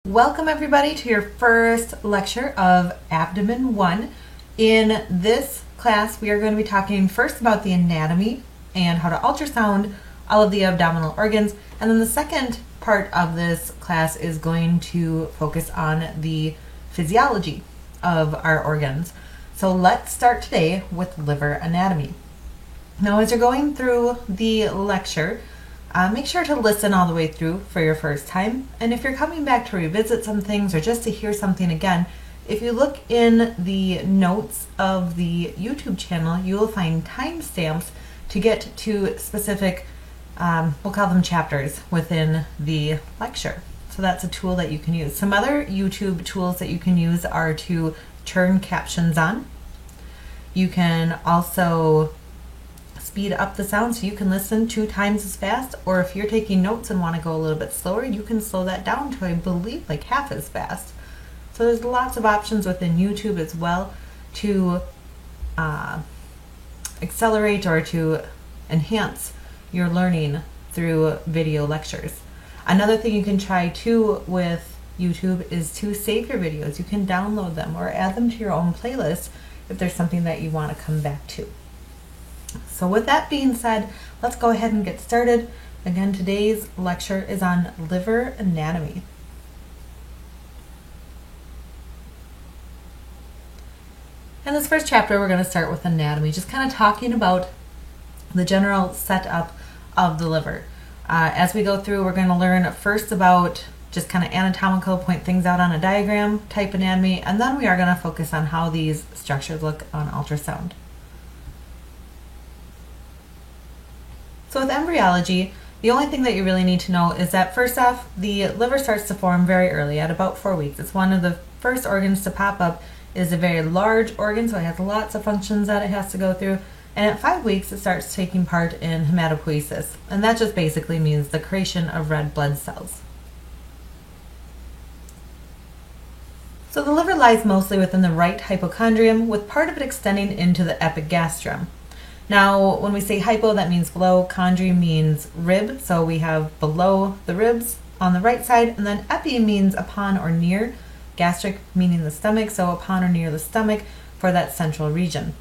Welcome everybody to your first lecture of Abdomen 1. In this class we are going to be talking first about the anatomy and how to ultrasound all of the abdominal organs, and then the second part of this class is going to focus on the physiology of our organs. So let's start today with liver anatomy. Now as you're going through the lecture, make sure to listen all the way through for your first time. And if you're coming back to revisit some things or just to hear something again, if you look in the notes of the YouTube channel, you will find timestamps to get to specific, we'll call them chapters within the lecture. So that's a tool that you can use. Some other YouTube tools that you can use are to turn captions on. You can also speed up the sound so you can listen 2 times as fast, or if you're taking notes and want to go a little bit slower, you can slow that down to, I believe, like half as fast. So there's lots of options within YouTube as well to accelerate or to enhance your learning through video lectures. Another thing you can try too with YouTube is to save your videos. You can download them or add them to your own playlist if there's something that you want to come back to. So with that being said, let's go ahead and get started. Again, today's lecture is on liver anatomy. In this first chapter, we're going to start with anatomy, just kind of talking about the general setup of the liver. As we go through, we're going to learn first about just kind of anatomical, point things out on a diagram type anatomy, and then we are going to focus on how these structures look on ultrasound. So with embryology, the only thing that you really need to know is that first off, the liver starts to form very early at about 4 weeks. It's one of the first organs to pop up. It is a very large organ, so it has lots of functions that it has to go through. And at 5 weeks, it starts taking part in hematopoiesis. And that just basically means the creation of red blood cells. So the liver lies mostly within the right hypochondrium, with part of it extending into the epigastrum. Now, when we say hypo, that means below, chondri means rib, so we have below the ribs on the right side, and then epi means upon or near, gastric meaning the stomach, so upon or near the stomach for that central region.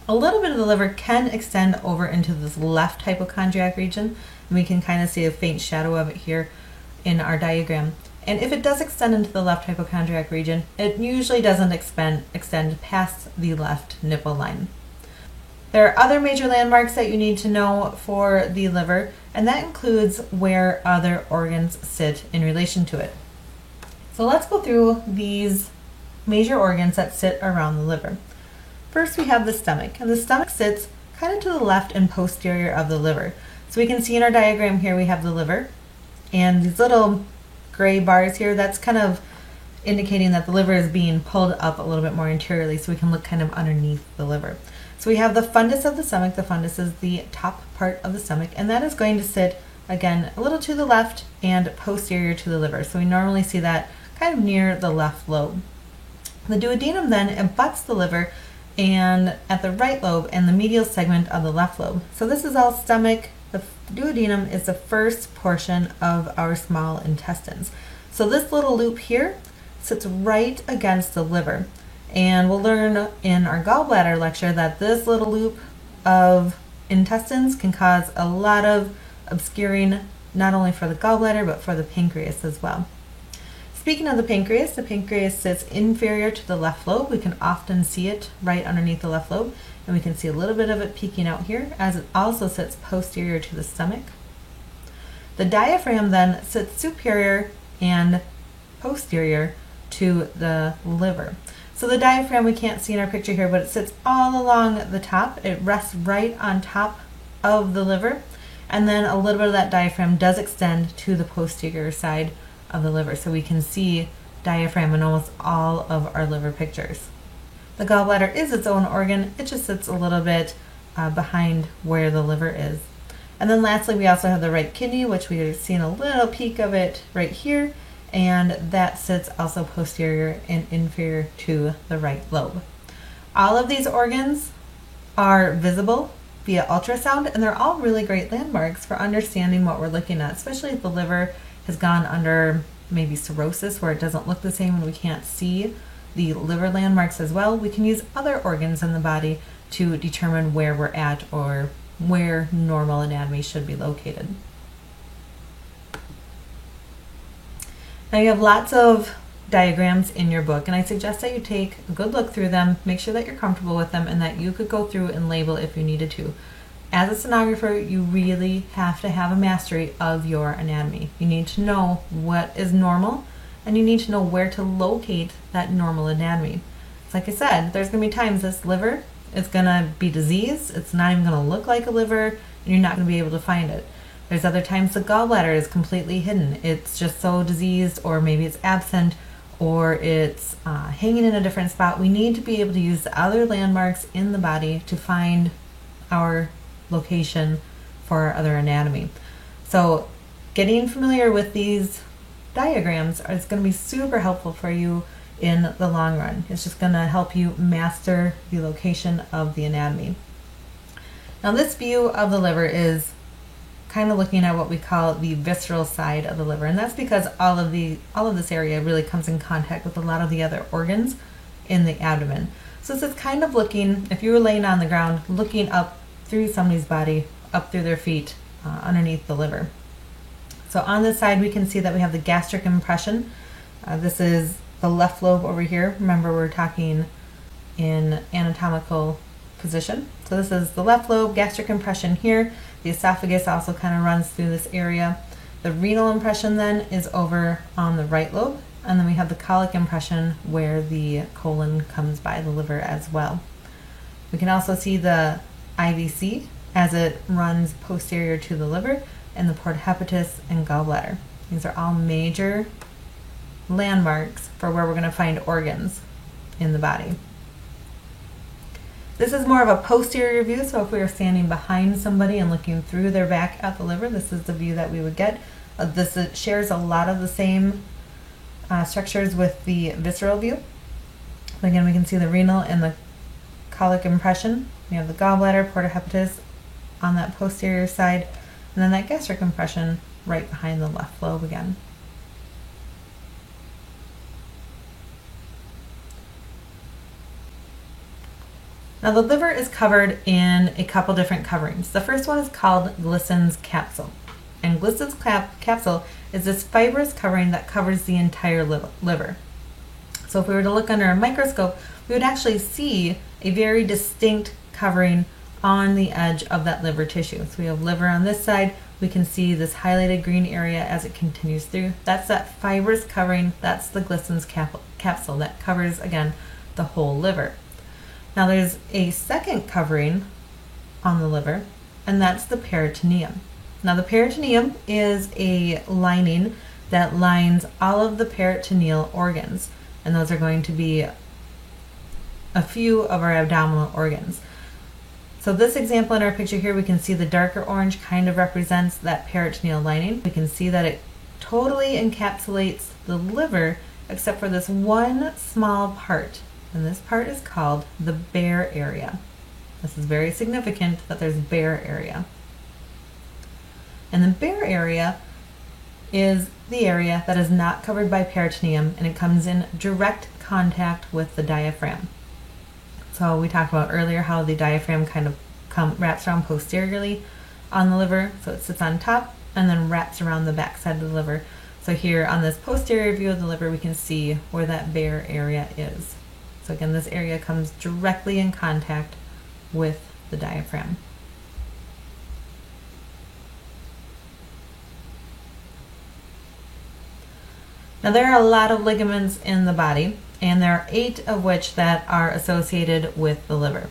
A little bit of the liver can extend over into this left hypochondriac region, and we can kind of see a faint shadow of it here in our diagram. And if it does extend into the left hypochondriac region, it usually doesn't extend past the left nipple line. There are other major landmarks that you need to know for the liver, and that includes where other organs sit in relation to it. So let's go through these major organs that sit around the liver. First, we have the stomach, and the stomach sits kind of to the left and posterior of the liver. So we can see in our diagram here we have the liver, and these little gray bars here, that's kind of indicating that the liver is being pulled up a little bit more interiorly, so we can look kind of underneath the liver. So we have the fundus of the stomach. The fundus is the top part of the stomach, and that is going to sit, again, a little to the left and posterior to the liver. So we normally see that kind of near the left lobe. The duodenum then abuts the liver and at the right lobe and the medial segment of the left lobe. So this is all stomach. The duodenum is the first portion of our small intestines. So this little loop here sits right against the liver. And we'll learn in our gallbladder lecture that this little loop of intestines can cause a lot of obscuring, not only for the gallbladder, but for the pancreas as well. Speaking of the pancreas sits inferior to the left lobe. We can often see it right underneath the left lobe, and we can see a little bit of it peeking out here, as it also sits posterior to the stomach. The diaphragm then sits superior and posterior to the liver. So the diaphragm we can't see in our picture here, but it sits all along the top. It rests right on top of the liver, and then a little bit of that diaphragm does extend to the posterior side of the liver. So we can see diaphragm in almost all of our liver pictures. The gallbladder is its own organ. It just sits a little bit behind where the liver is. And then lastly, we also have the right kidney, which we are seeing a little peek of it right here. And that sits also posterior and inferior to the right lobe. All of these organs are visible via ultrasound, and they're all really great landmarks for understanding what we're looking at, especially if the liver has gone under maybe cirrhosis where it doesn't look the same and we can't see the liver landmarks as well, we can use other organs in the body to determine where we're at or where normal anatomy should be located. Now you have lots of diagrams in your book, and I suggest that you take a good look through them, make sure that you're comfortable with them, and that you could go through and label if you needed to. As a sonographer, you really have to have a mastery of your anatomy. You need to know what is normal, and you need to know where to locate that normal anatomy. Like I said, there's going to be times this liver is going to be diseased, it's not even going to look like a liver, and you're not going to be able to find it. There's other times the gallbladder is completely hidden. It's just so diseased, or maybe it's absent, or it's hanging in a different spot. We need to be able to use the other landmarks in the body to find our location for our other anatomy. So getting familiar with these diagrams is going to be super helpful for you in the long run. It's just going to help you master the location of the anatomy. Now this view of the liver is kind of looking at what we call the visceral side of the liver, and that's because all of this area really comes in contact with a lot of the other organs in the abdomen. So this is kind of looking, if you were laying on the ground, looking up through somebody's body, up through their feet, underneath the liver. So on this side we can see that we have the gastric impression. This is the left lobe over here. Remember, we're talking in anatomical position. So this is the left lobe, gastric impression here. The esophagus also kind of runs through this area. The renal impression then is over on the right lobe, and then we have the colic impression where the colon comes by the liver as well. We can also see the IVC as it runs posterior to the liver, and the porta hepatis and gallbladder. These are all major landmarks for where we're going to find organs in the body. This is more of a posterior view, so if we were standing behind somebody and looking through their back at the liver, this is the view that we would get. This shares a lot of the same structures with the visceral view. Again, we can see the renal and the colic impression. We have the gallbladder, porta hepatis on that posterior side, and then that gastric impression right behind the left lobe again. Now the liver is covered in a couple different coverings. The first one is called Glissen's capsule. And Glissen's capsule is this fibrous covering that covers the entire liver. So if we were to look under a microscope, we would actually see a very distinct covering on the edge of that liver tissue. So we have liver on this side. We can see this highlighted green area as it continues through. That's that fibrous covering. That's the Glissen's capsule that covers, again, the whole liver. Now there's a second covering on the liver, and that's the peritoneum. Now the peritoneum is a lining that lines all of the peritoneal organs, and those are going to be a few of our abdominal organs. So this example in our picture here, we can see the darker orange kind of represents that peritoneal lining. We can see that it totally encapsulates the liver except for this one small part. And this part is called the bare area. This is very significant that there's bare area. And the bare area is the area that is not covered by peritoneum, and it comes in direct contact with the diaphragm. So we talked about earlier how the diaphragm kind of wraps around posteriorly on the liver. So it sits on top and then wraps around the back side of the liver. So here on this posterior view of the liver, we can see where that bare area is. So again, this area comes directly in contact with the diaphragm. Now there are a lot of ligaments in the body, and there are 8 of which that are associated with the liver.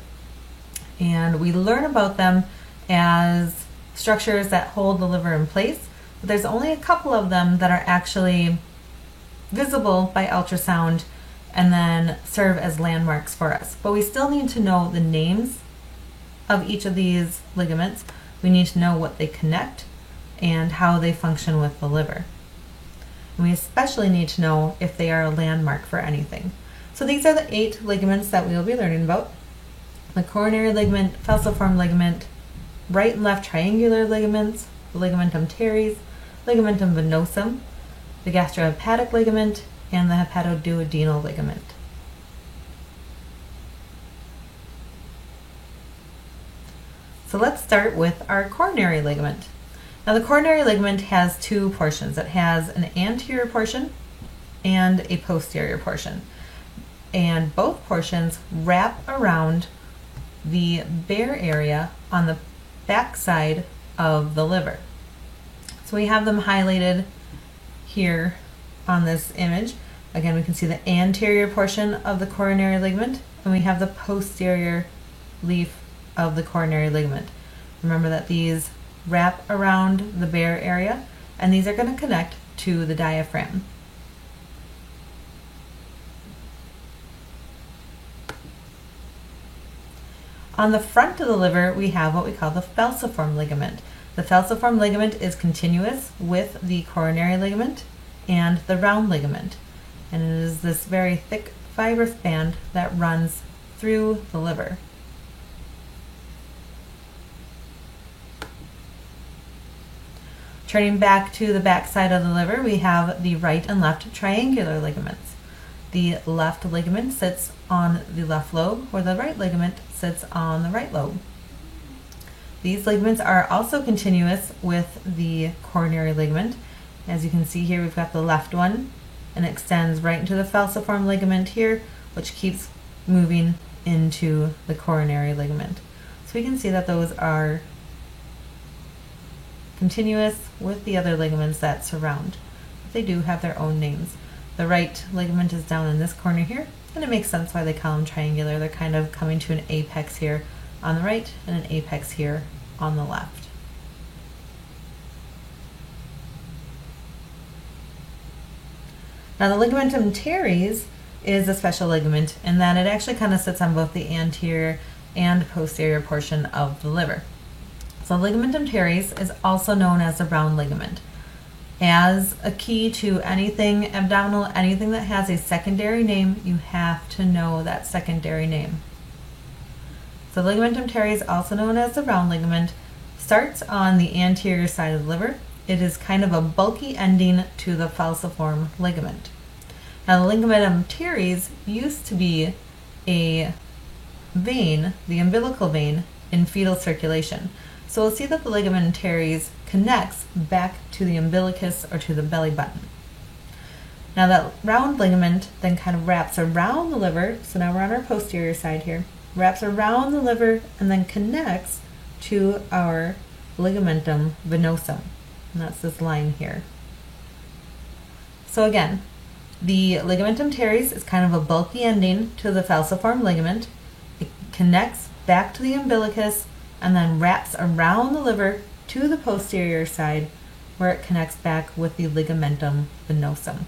And we learn about them as structures that hold the liver in place, but there's only a couple of them that are actually visible by ultrasound and then serve as landmarks for us. But we still need to know the names of each of these ligaments. We need to know what they connect and how they function with the liver. And we especially need to know if they are a landmark for anything. So these are the 8 ligaments that we will be learning about. The coronary ligament, falciform ligament, right and left triangular ligaments, the ligamentum teres, ligamentum venosum, the gastrohepatic ligament, and the hepatoduodenal ligament. So let's start with our coronary ligament. Now the coronary ligament has two portions. It has an anterior portion and a posterior portion. And both portions wrap around the bare area on the back side of the liver. So we have them highlighted here on this image. Again, we can see the anterior portion of the coronary ligament, and we have the posterior leaf of the coronary ligament. Remember that these wrap around the bare area, and these are going to connect to the diaphragm. On the front of the liver, we have what we call the falciform ligament. The falciform ligament is continuous with the coronary ligament and the round ligament, and it is this very thick fibrous band that runs through the liver. Turning back to the back side of the liver, we have the right and left triangular ligaments. The left ligament sits on the left lobe, where the right ligament sits on the right lobe. These ligaments are also continuous with the coronary ligament. As you can see here, we've got the left one, and it extends right into the falciform ligament here, which keeps moving into the coronary ligament. So we can see that those are continuous with the other ligaments that surround. They do have their own names. The right ligament is down in this corner here, and it makes sense why they call them triangular. They're kind of coming to an apex here on the right and an apex here on the left. Now the ligamentum teres is a special ligament in that it actually kind of sits on both the anterior and posterior portion of the liver. So ligamentum teres is also known as the round ligament. As a key to anything abdominal, anything that has a secondary name, you have to know that secondary name. So ligamentum teres, also known as the round ligament, starts on the anterior side of the liver. It is kind of a bulky ending to the falciform ligament. Now the ligamentum teres used to be a vein, the umbilical vein, in fetal circulation. So we'll see that the ligamentum teres connects back to the umbilicus or to the belly button. Now that round ligament then kind of wraps around the liver, so now we're on our posterior side here, wraps around the liver and then connects to our ligamentum venosum, and that's this line here. So again, the ligamentum teres is kind of a bulky ending to the falciform ligament. It connects back to the umbilicus and then wraps around the liver to the posterior side, where it connects back with the ligamentum venosum.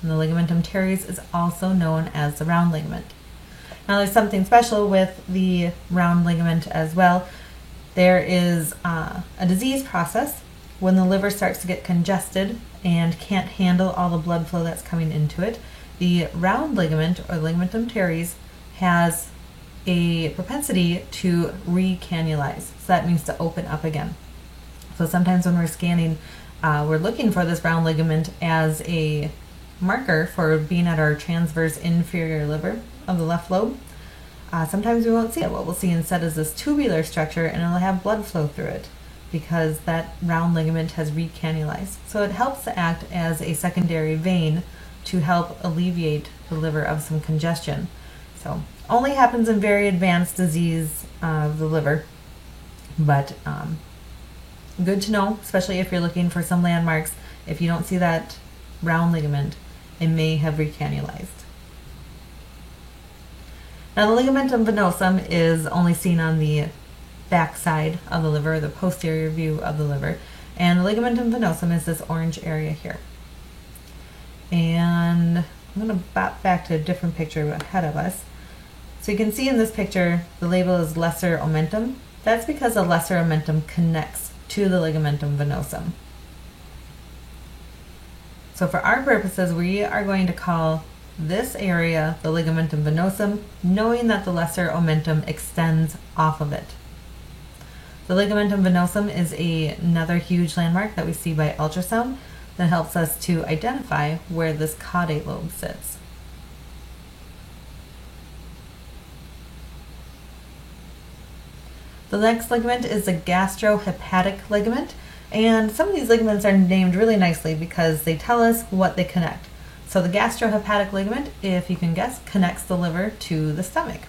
And the ligamentum teres is also known as the round ligament. Now there's something special with the round ligament as well. There is a disease process when the liver starts to get congested and can't handle all the blood flow that's coming into it. The round ligament, or ligamentum teres, has a propensity to recannulize. So that means to open up again. So sometimes when we're scanning, we're looking for this round ligament as a marker for being at our transverse inferior liver of the left lobe. Sometimes we won't see it. What we'll see instead is this tubular structure, and it'll have blood flow through it because that round ligament has recannulized. So it helps to act as a secondary vein to help alleviate the liver of some congestion. So only happens in very advanced disease of the liver, but good to know, especially if you're looking for some landmarks. If you don't see that round ligament, it may have recannulized. Now the ligamentum venosum is only seen on the back side of the liver, the posterior view of the liver, and the ligamentum venosum is this orange area here. And I'm going to bop back to a different picture ahead of us. So you can see in this picture, the label is lesser omentum. That's because the lesser omentum connects to the ligamentum venosum. So for our purposes, we are going to call this area the ligamentum venosum, knowing that the lesser omentum extends off of it. The ligamentum venosum is another huge landmark that we see by ultrasound. that helps us to identify where this caudate lobe sits. The next ligament is the gastrohepatic ligament, and some of these ligaments are named really nicely because they tell us what they connect. So the gastrohepatic ligament, if you can guess, connects the liver to the stomach.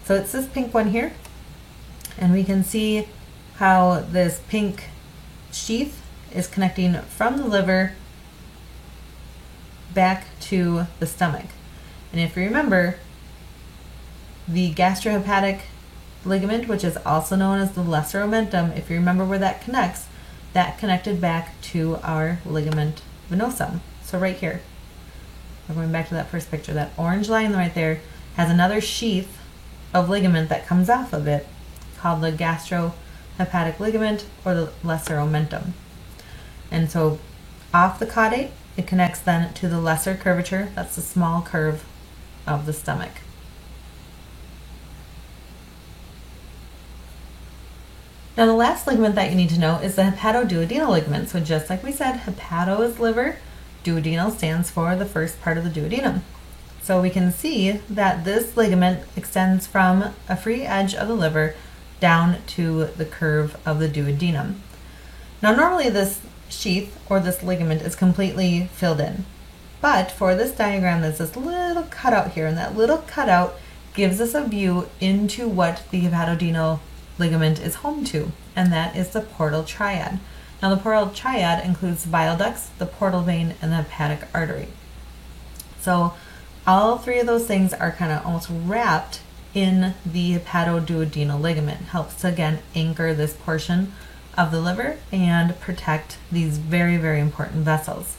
So it's this pink one here, and we can see how this pink sheath is connecting from the liver back to the stomach. And if you remember, the gastrohepatic ligament, which is also known as the lesser omentum, if you remember where that connects, that connected back to our ligament venosum. So right here, we're going back to that first picture, that orange line right there has another sheath of ligament that comes off of it called the gastrohepatic ligament or the lesser omentum. And so off the caudate, it connects then to the lesser curvature, that's the small curve of the stomach. Now the last ligament that you need to know is the hepatoduodenal ligament. So just like we said, hepato is liver, duodenal stands for the first part of the duodenum. So we can see that this ligament extends from a free edge of the liver down to the curve of the duodenum. Now normally this sheath or this ligament is completely filled in, but for this diagram there's this little cutout here, and that little cutout gives us a view into what the hepatoduodenal ligament is home to, and that is the portal triad. Now the portal triad includes the bile ducts, the portal vein, and the hepatic artery. So all three of those things are kind of almost wrapped in the hepatoduodenal ligament. Helps to again anchor this portion of the liver and protect these very, very important vessels.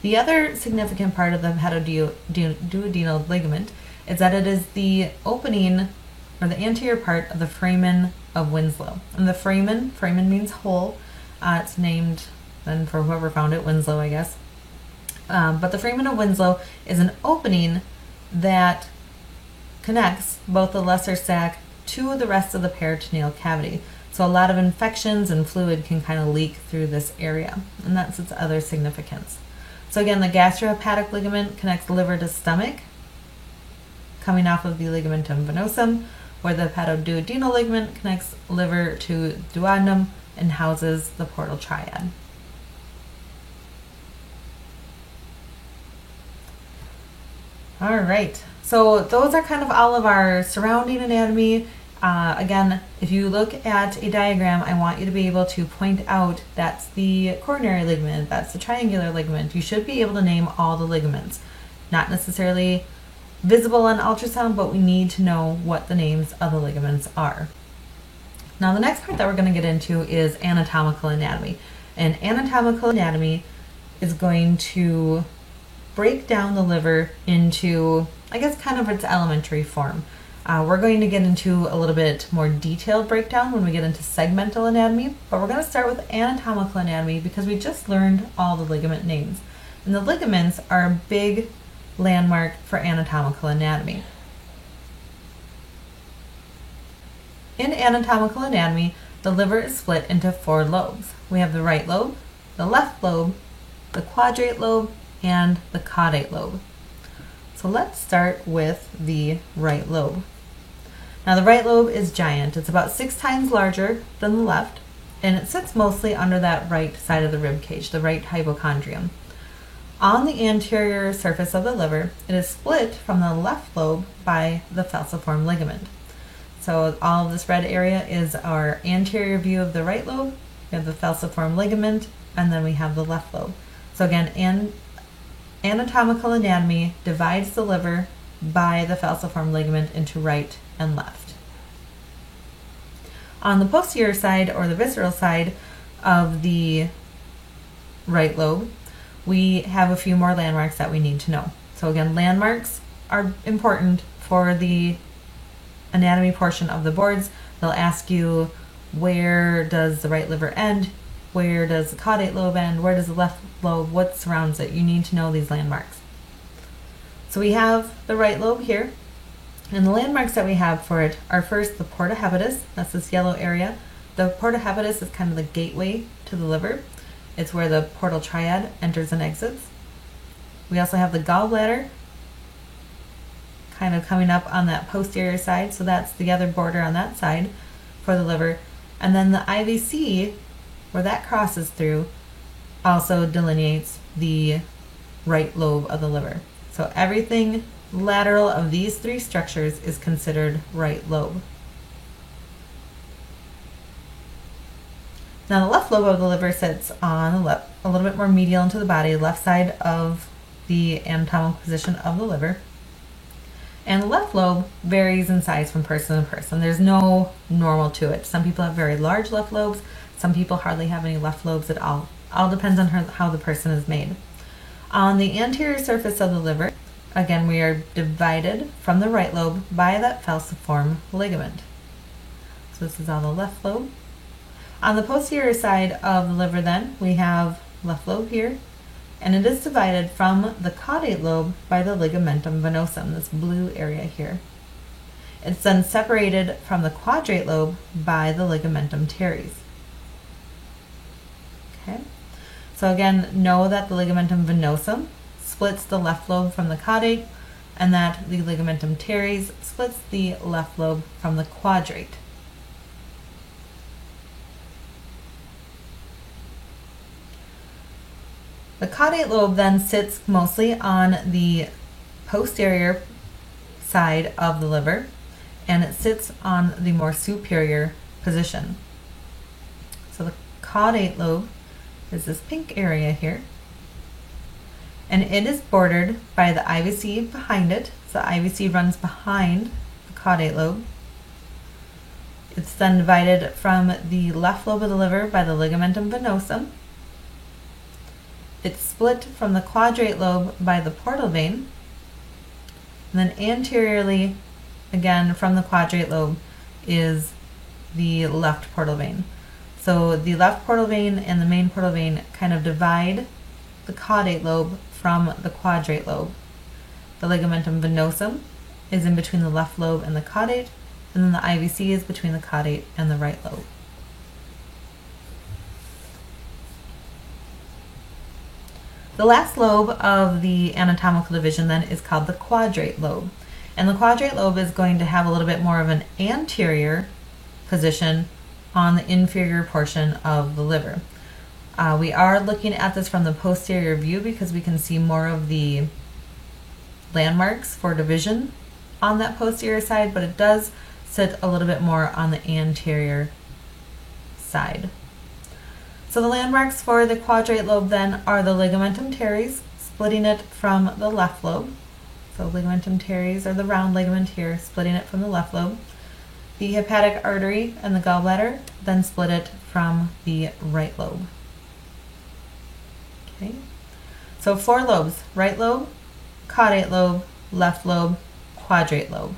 The other significant part of the hepatoduodenal ligament is that it is the opening or the anterior part of the foramen of Winslow. And the foramen means hole. It's named then for whoever found it, Winslow, I guess. But the foramen of Winslow is an opening that connects both the lesser sac to the rest of the peritoneal cavity. So a lot of infections and fluid can kind of leak through this area, and that's its other significance. So again, the gastrohepatic ligament connects liver to stomach, coming off of the ligamentum venosum, where the hepatoduodenal ligament connects liver to duodenum and houses the portal triad. All right, so those are kind of all of our surrounding anatomy. Again, if you look at a diagram, I want you to be able to point out that's the coronary ligament, that's the triangular ligament. You should be able to name all the ligaments. Not necessarily visible on ultrasound, but we need to know what the names of the ligaments are. Now the next part that we're going to get into is anatomical anatomy. And anatomical anatomy is going to break down the liver into, I guess, kind of its elementary form. We're going to get into a little bit more detailed breakdown when we get into segmental anatomy, but we're going to start with anatomical anatomy because we just learned all the ligament names. And the ligaments are a big landmark for anatomical anatomy. In anatomical anatomy, the liver is split into 4 lobes. We have the right lobe, the left lobe, the quadrate lobe, and the caudate lobe. So let's start with the right lobe. Now the right lobe is giant. It's about 6 times larger than the left, and it sits mostly under that right side of the rib cage, the right hypochondrium. On the anterior surface of the liver, it is split from the left lobe by the falciform ligament. So all of this red area is our anterior view of the right lobe. We have the falciform ligament, and then we have the left lobe. So again, anatomical anatomy divides the liver by the falciform ligament into right and left. On the posterior side, or the visceral side of the right lobe, we have a few more landmarks that we need to know. So again, landmarks are important for the anatomy portion of the boards. They'll ask you, where does the right liver end? Where does the caudate lobe end? Where does the left lobe? What surrounds it? You need to know these landmarks. So we have the right lobe here, and the landmarks that we have for it are first the porta hepatis. That's this yellow area. The porta hepatis is kind of the gateway to the liver. It's where the portal triad enters and exits. We also have the gallbladder kind of coming up on that posterior side, so that's the other border on that side for the liver. And then the IVC, where that crosses through, also delineates the right lobe of the liver. So everything lateral of these three structures is considered right lobe. Now the left lobe of the liver sits on the left, a little bit more medial into the body, left side of the anatomical position of the liver. And the left lobe varies in size from person to person. There's no normal to it. Some people have very large left lobes. Some people hardly have any left lobes at all. All depends on how the person is made. On the anterior surface of the liver, again, we are divided from the right lobe by that falciform ligament. So this is all the left lobe. On the posterior side of the liver then, we have left lobe here, and it is divided from the caudate lobe by the ligamentum venosum, this blue area here. It's then separated from the quadrate lobe by the ligamentum teres. Okay, so again, know that the ligamentum venosum splits the left lobe from the caudate, and that the ligamentum teres splits the left lobe from the quadrate. The caudate lobe then sits mostly on the posterior side of the liver, and it sits on the more superior position. So the caudate lobe is this pink area here, and it is bordered by the IVC behind it. So the IVC runs behind the caudate lobe. It's then divided from the left lobe of the liver by the ligamentum venosum. It's split from the quadrate lobe by the portal vein. And then anteriorly, again from the quadrate lobe, is the left portal vein. So the left portal vein and the main portal vein kind of divide the caudate lobe from the quadrate lobe. The ligamentum venosum is in between the left lobe and the caudate, and then the IVC is between the caudate and the right lobe. The last lobe of the anatomical division then is called the quadrate lobe. And the quadrate lobe is going to have a little bit more of an anterior position on the inferior portion of the liver. We are looking at this from the posterior view because we can see more of the landmarks for division on that posterior side, but it does sit a little bit more on the anterior side. So the landmarks for the quadrate lobe then are the ligamentum teres, splitting it from the left lobe. So ligamentum teres, or the round ligament here, splitting it from the left lobe. The hepatic artery and the gallbladder then split it from the right lobe. Okay, so 4 lobes: right lobe, caudate lobe, left lobe, quadrate lobe.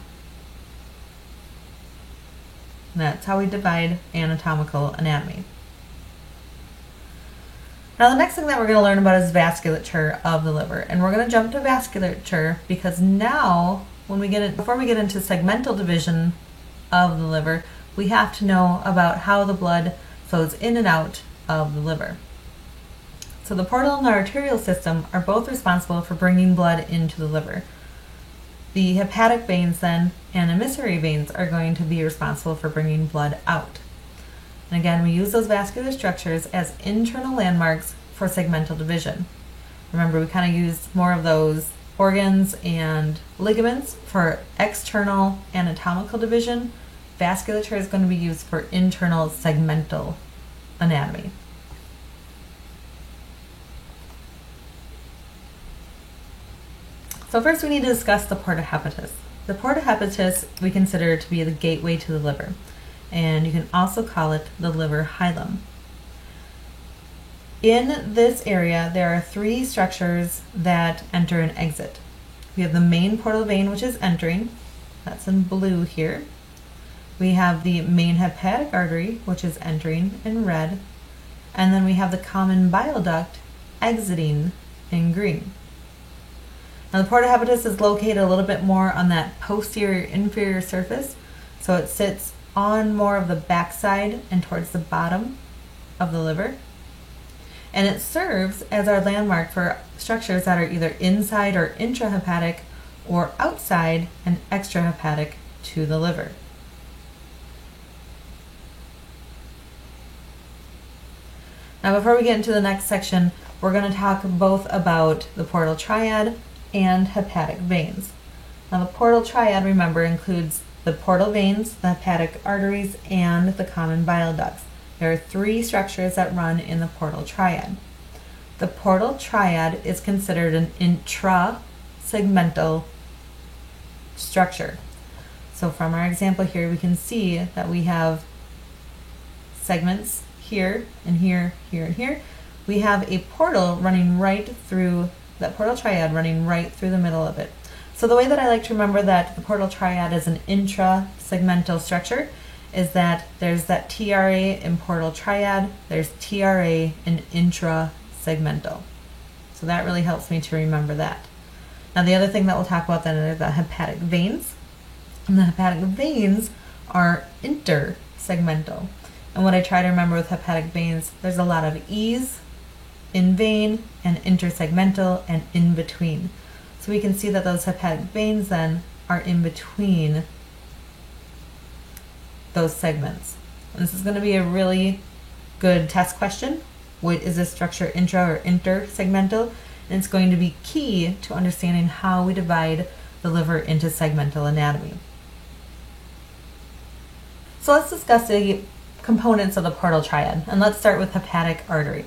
And that's how we divide anatomical anatomy. Now the next thing that we're going to learn about is vasculature of the liver, and we're going to jump to vasculature because now, before we get into segmental division of the liver, we have to know about how the blood flows in and out of the liver. So the portal and the arterial system are both responsible for bringing blood into the liver. The hepatic veins then and emissary veins are going to be responsible for bringing blood out. And again, we use those vascular structures as internal landmarks for segmental division. Remember, we kind of use more of those organs and ligaments for external anatomical division. Vasculature is going to be used for internal segmental anatomy. So first we need to discuss the porta hepatis. The porta hepatis we consider to be the gateway to the liver, and you can also call it the liver hilum. In this area, there are 3 structures that enter and exit. We have the main portal vein, which is entering. That's in blue here. We have the main hepatic artery, which is entering in red. And then we have the common bile duct exiting in green. Now the porta hepatis is located a little bit more on that posterior inferior surface, so it sits on more of the backside and towards the bottom of the liver. and it serves as our landmark for structures that are either inside or intrahepatic or outside and extrahepatic to the liver. Now, before we get into the next section, we're going to talk both about the portal triad and hepatic veins. Now, the portal triad, remember, includes the portal veins, the hepatic arteries, and the common bile ducts. There are 3 structures that run in the portal triad. The portal triad is considered an intrasegmental structure. So from our example here, we can see that we have segments here and here, here and here. We have a portal running right through that portal triad, running right through the middle of it. So the way that I like to remember that the portal triad is an intrasegmental structure is that there's that TRA in portal triad, there's TRA in intrasegmental. So that really helps me to remember that. Now the other thing that we'll talk about then are the hepatic veins. And the hepatic veins are intersegmental. And what I try to remember with hepatic veins, there's a lot of E's in vein and intersegmental and in between. So we can see that those hepatic veins then are in between those segments. And this is going to be a really good test question. What is this structure, intra or intersegmental? And it's going to be key to understanding how we divide the liver into segmental anatomy. So let's discuss the components of the portal triad, and let's start with hepatic artery.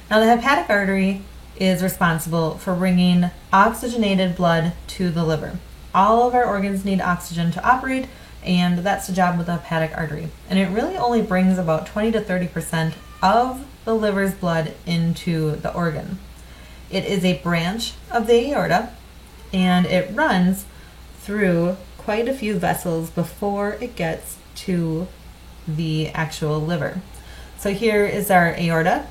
Now the hepatic artery is responsible for bringing oxygenated blood to the liver. All of our organs need oxygen to operate, and that's the job of the hepatic artery. And it really only brings about 20 to 30% of the liver's blood into the organ. It is a branch of the aorta, and it runs through quite a few vessels before it gets to the actual liver. So here is our aorta.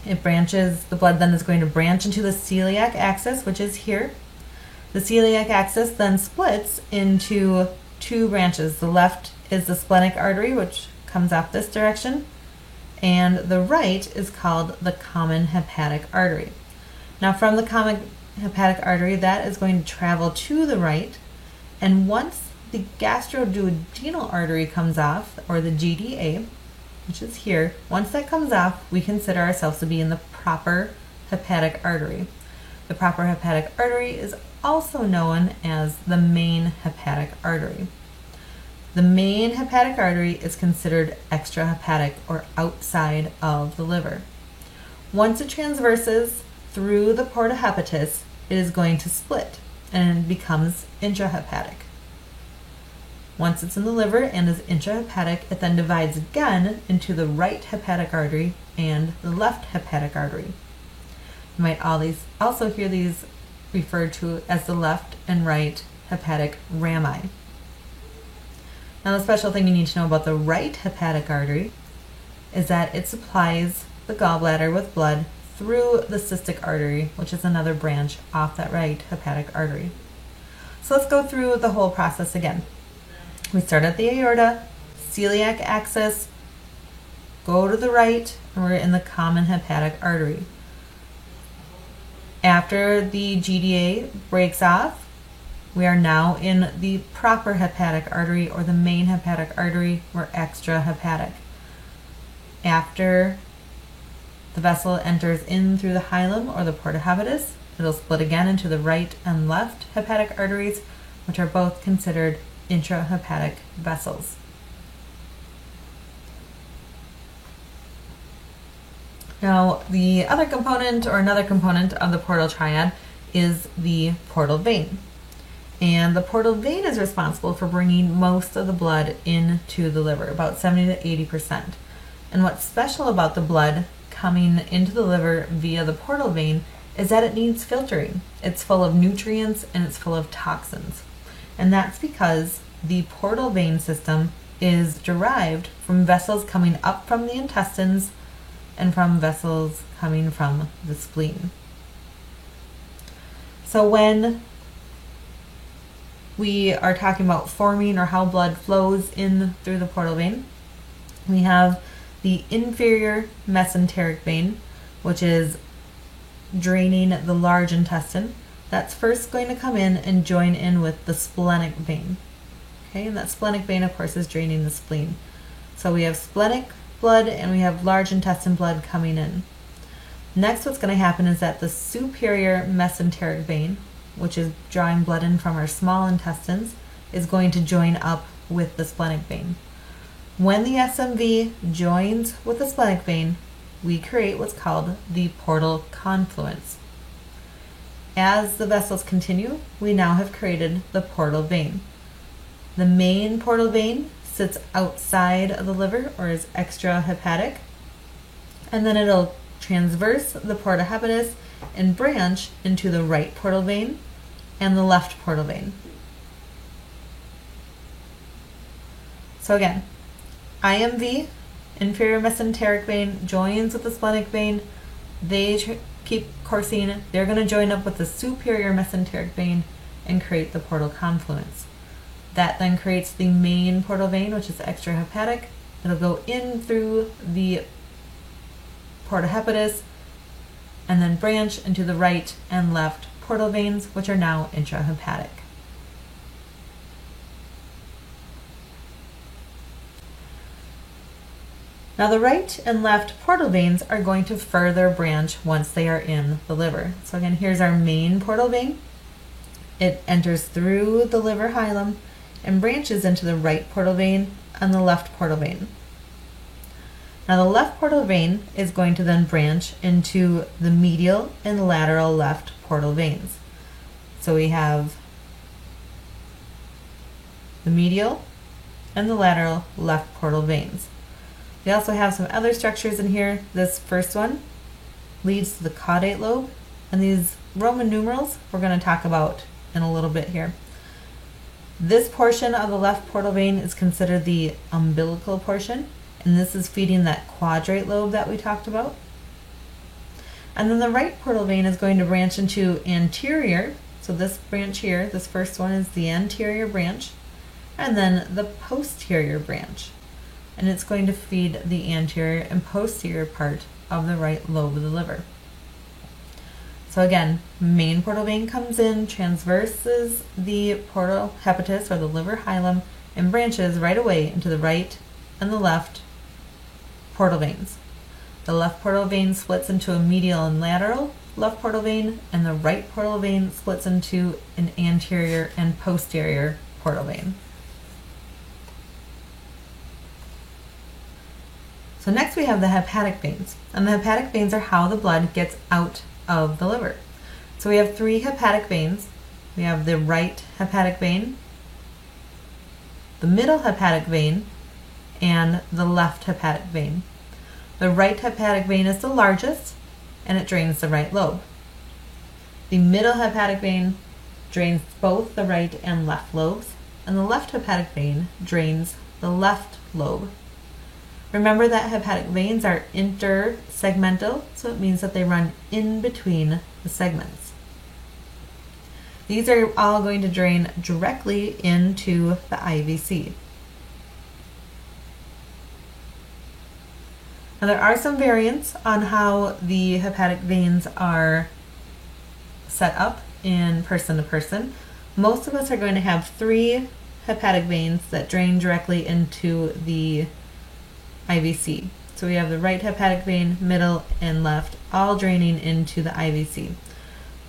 It branches, the blood then is going to branch into the celiac axis, which is here. The celiac axis then splits into 2 branches. The left is the splenic artery, which comes off this direction, and the right is called the common hepatic artery. Now from the common hepatic artery, that is going to travel to the right, and once the gastroduodenal artery comes off, or the GDA, which is here, once that comes off, we consider ourselves to be in the proper hepatic artery. The proper hepatic artery is also known as the main hepatic artery. The main hepatic artery is considered extrahepatic, or outside of the liver. Once it transverses through the porta hepatis, it is going to split and becomes intrahepatic. Once it's in the liver and is intrahepatic, it then divides again into the right hepatic artery and the left hepatic artery. You might also hear these referred to as the left and right hepatic rami. Now the special thing you need to know about the right hepatic artery is that it supplies the gallbladder with blood through the cystic artery, which is another branch off that right hepatic artery. So let's go through the whole process again. We start at the aorta, celiac axis, go to the right, and we're in the common hepatic artery. After the GDA breaks off, we are now in the proper hepatic artery, or the main hepatic artery. We're extrahepatic. After the vessel enters in through the hilum or the porta hepatis, it'll split again into the right and left hepatic arteries, which are both considered intrahepatic vessels. Now, the other component, or another component of the portal triad, is the portal vein. And the portal vein is responsible for bringing most of the blood into the liver, about 70 to 80%. And what's special about the blood coming into the liver via the portal vein is that it needs filtering. It's full of nutrients and it's full of toxins. And that's because the portal vein system is derived from vessels coming up from the intestines and from vessels coming from the spleen. So when we are talking about forming or how blood flows in through the portal vein, we have the inferior mesenteric vein, which is draining the large intestine, that's first going to come in and join in with the splenic vein. Okay, and that splenic vein, of course, is draining the spleen. So we have splenic blood and we have large intestine blood coming in. Next, what's going to happen is that the superior mesenteric vein, which is drawing blood in from our small intestines, is going to join up with the splenic vein. When the SMV joins with the splenic vein, we create what's called the portal confluence. As the vessels continue, we now have created the portal vein. The main portal vein sits outside of the liver, or is extrahepatic, and then it'll transverse the porta hepatis and branch into the right portal vein and the left portal vein. So again, IMV, inferior mesenteric vein, joins with the splenic vein. They keep coursing. They're going to join up with the superior mesenteric vein and create the portal confluence. That then creates the main portal vein, which is extrahepatic. It'll go in through the porta hepatis and then branch into the right and left portal veins, which are now intrahepatic. Now the right and left portal veins are going to further branch once they are in the liver. So again, here's our main portal vein. It enters through the liver hilum and branches into the right portal vein and the left portal vein. Now the left portal vein is going to then branch into the medial and lateral left portal veins. So we have the medial and the lateral left portal veins. We also have some other structures in here. This first one leads to the caudate lobe, and these Roman numerals we're going to talk about in a little bit here. This portion of the left portal vein is considered the umbilical portion, and this is feeding that quadrate lobe that we talked about. And then the right portal vein is going to branch into anterior. So this branch here, this first one, is the anterior branch, and then the posterior branch. And it's going to feed the anterior and posterior part of the right lobe of the liver. So again, main portal vein comes in, transverses the portal hepatis, or the liver hilum, and branches right away into the right and the left portal veins. The left portal vein splits into a medial and lateral left portal vein, and the right portal vein splits into an anterior and posterior portal vein. So next we have the hepatic veins, and the hepatic veins are how the blood gets out of the liver. So we have three hepatic veins. We have the right hepatic vein, the middle hepatic vein, and the left hepatic vein. The right hepatic vein is the largest, and it drains the right lobe. The middle hepatic vein drains both the right and left lobes, and the left hepatic vein drains the left lobe. Remember that hepatic veins are intersegmental, so it means that they run in between the segments. These are all going to drain directly into the IVC. Now there are some variants on how the hepatic veins are set up in person to person. Most of us are going to have three hepatic veins that drain directly into the IVC. So we have the right hepatic vein, middle, and left, all draining into the IVC.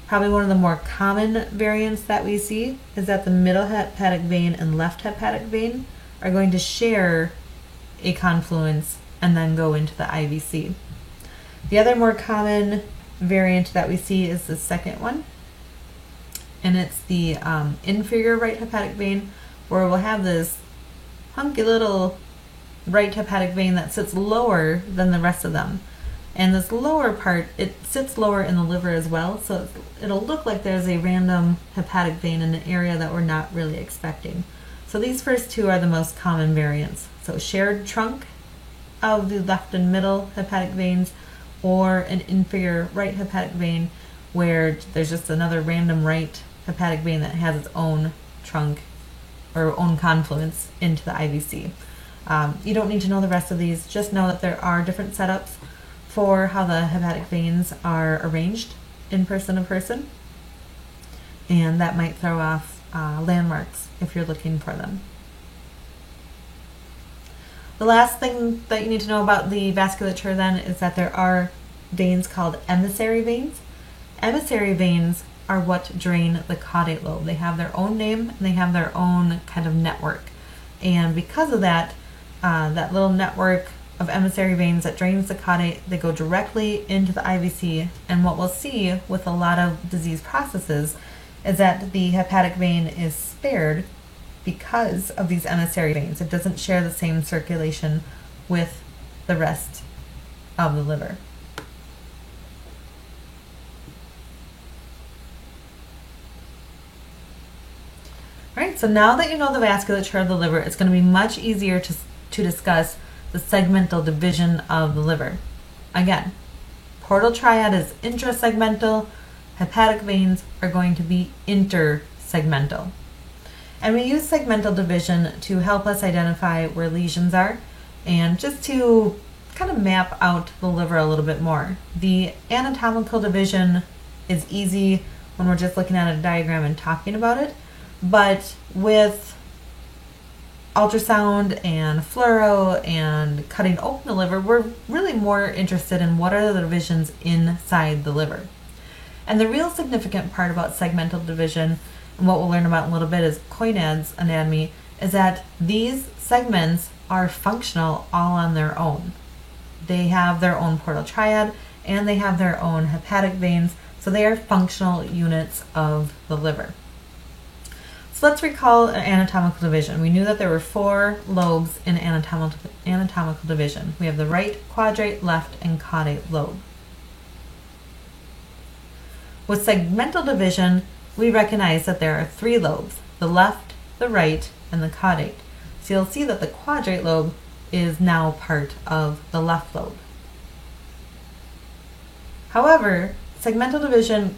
Probably one of the more common variants that we see is that the middle hepatic vein and left hepatic vein are going to share a confluence and then go into the IVC. The other more common variant that we see is the second one, and it's the inferior right hepatic vein, where we'll have this hunky little right hepatic vein that sits lower than the rest of them. And this lower part, it sits lower in the liver as well, so it'll look like there's a random hepatic vein in an area that we're not really expecting. So these first two are the most common variants. So shared trunk of the left and middle hepatic veins, or an inferior right hepatic vein where there's just another random right hepatic vein that has its own trunk or own confluence into the IVC. You don't need to know the rest of these, just know that there are different setups for how the hepatic veins are arranged in person to person, and that might throw off landmarks if you're looking for them. The last thing that you need to know about the vasculature then is that there are veins called emissary veins. Emissary veins are what drain the caudate lobe. They have their own name and they have their own kind of network. And because of that, that little network of emissary veins that drains the caudate, they go directly into the IVC. And what we'll see with a lot of disease processes is that the hepatic vein is spared because of these emissary veins. It doesn't share the same circulation with the rest of the liver. All right, so now that you know the vasculature of the liver, it's going to be much easier to discuss the segmental division of the liver. Again, portal triad is intrasegmental, hepatic veins are going to be intersegmental. And we use segmental division to help us identify where lesions are and just to kind of map out the liver a little bit more. The anatomical division is easy when we're just looking at a diagram and talking about it, but with ultrasound and fluoro and cutting open the liver, we're really more interested in what are the divisions inside the liver. And the real significant part about segmental division, and what we'll learn about in a little bit, is Koinad's anatomy, is that these segments are functional all on their own. They have their own portal triad and they have their own hepatic veins, so they are functional units of the liver. So let's recall an anatomical division. We knew that there were 4 lobes in anatomical division. We have the right quadrate, left, and caudate lobe. With segmental division, we recognize that there are 3 lobes, the left, the right, and the caudate. So you'll see that the quadrate lobe is now part of the left lobe. However, segmental division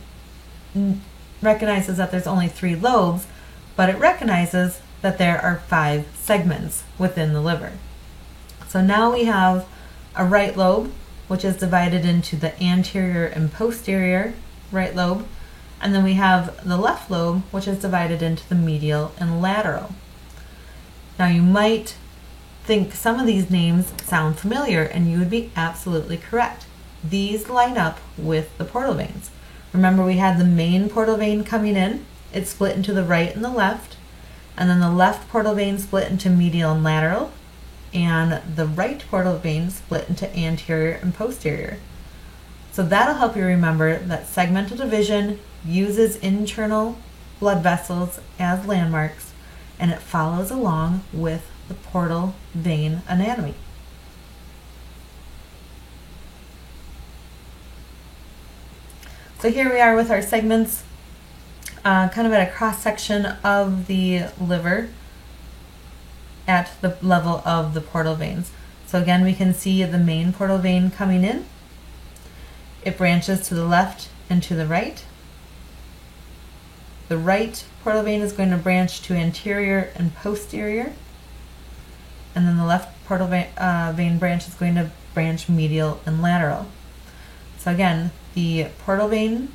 recognizes that there's only 3 lobes, but it recognizes that there are 5 segments within the liver. So now we have a right lobe, which is divided into the anterior and posterior right lobe, and then we have the left lobe, which is divided into the medial and lateral. Now you might think some of these names sound familiar, and you would be absolutely correct. These line up with the portal veins. Remember, we had the main portal vein coming in. It split into the right and the left, and then the left portal vein split into medial and lateral, and the right portal vein split into anterior and posterior. So that'll help you remember that segmental division uses internal blood vessels as landmarks, and it follows along with the portal vein anatomy. So here we are with our segments, kind of at a cross section of the liver at the level of the portal veins. So again, we can see the main portal vein coming in. It branches to the left and to the right. The right portal vein is going to branch to anterior and posterior, and then the left portal vein branch is going to branch medial and lateral. So again, the portal vein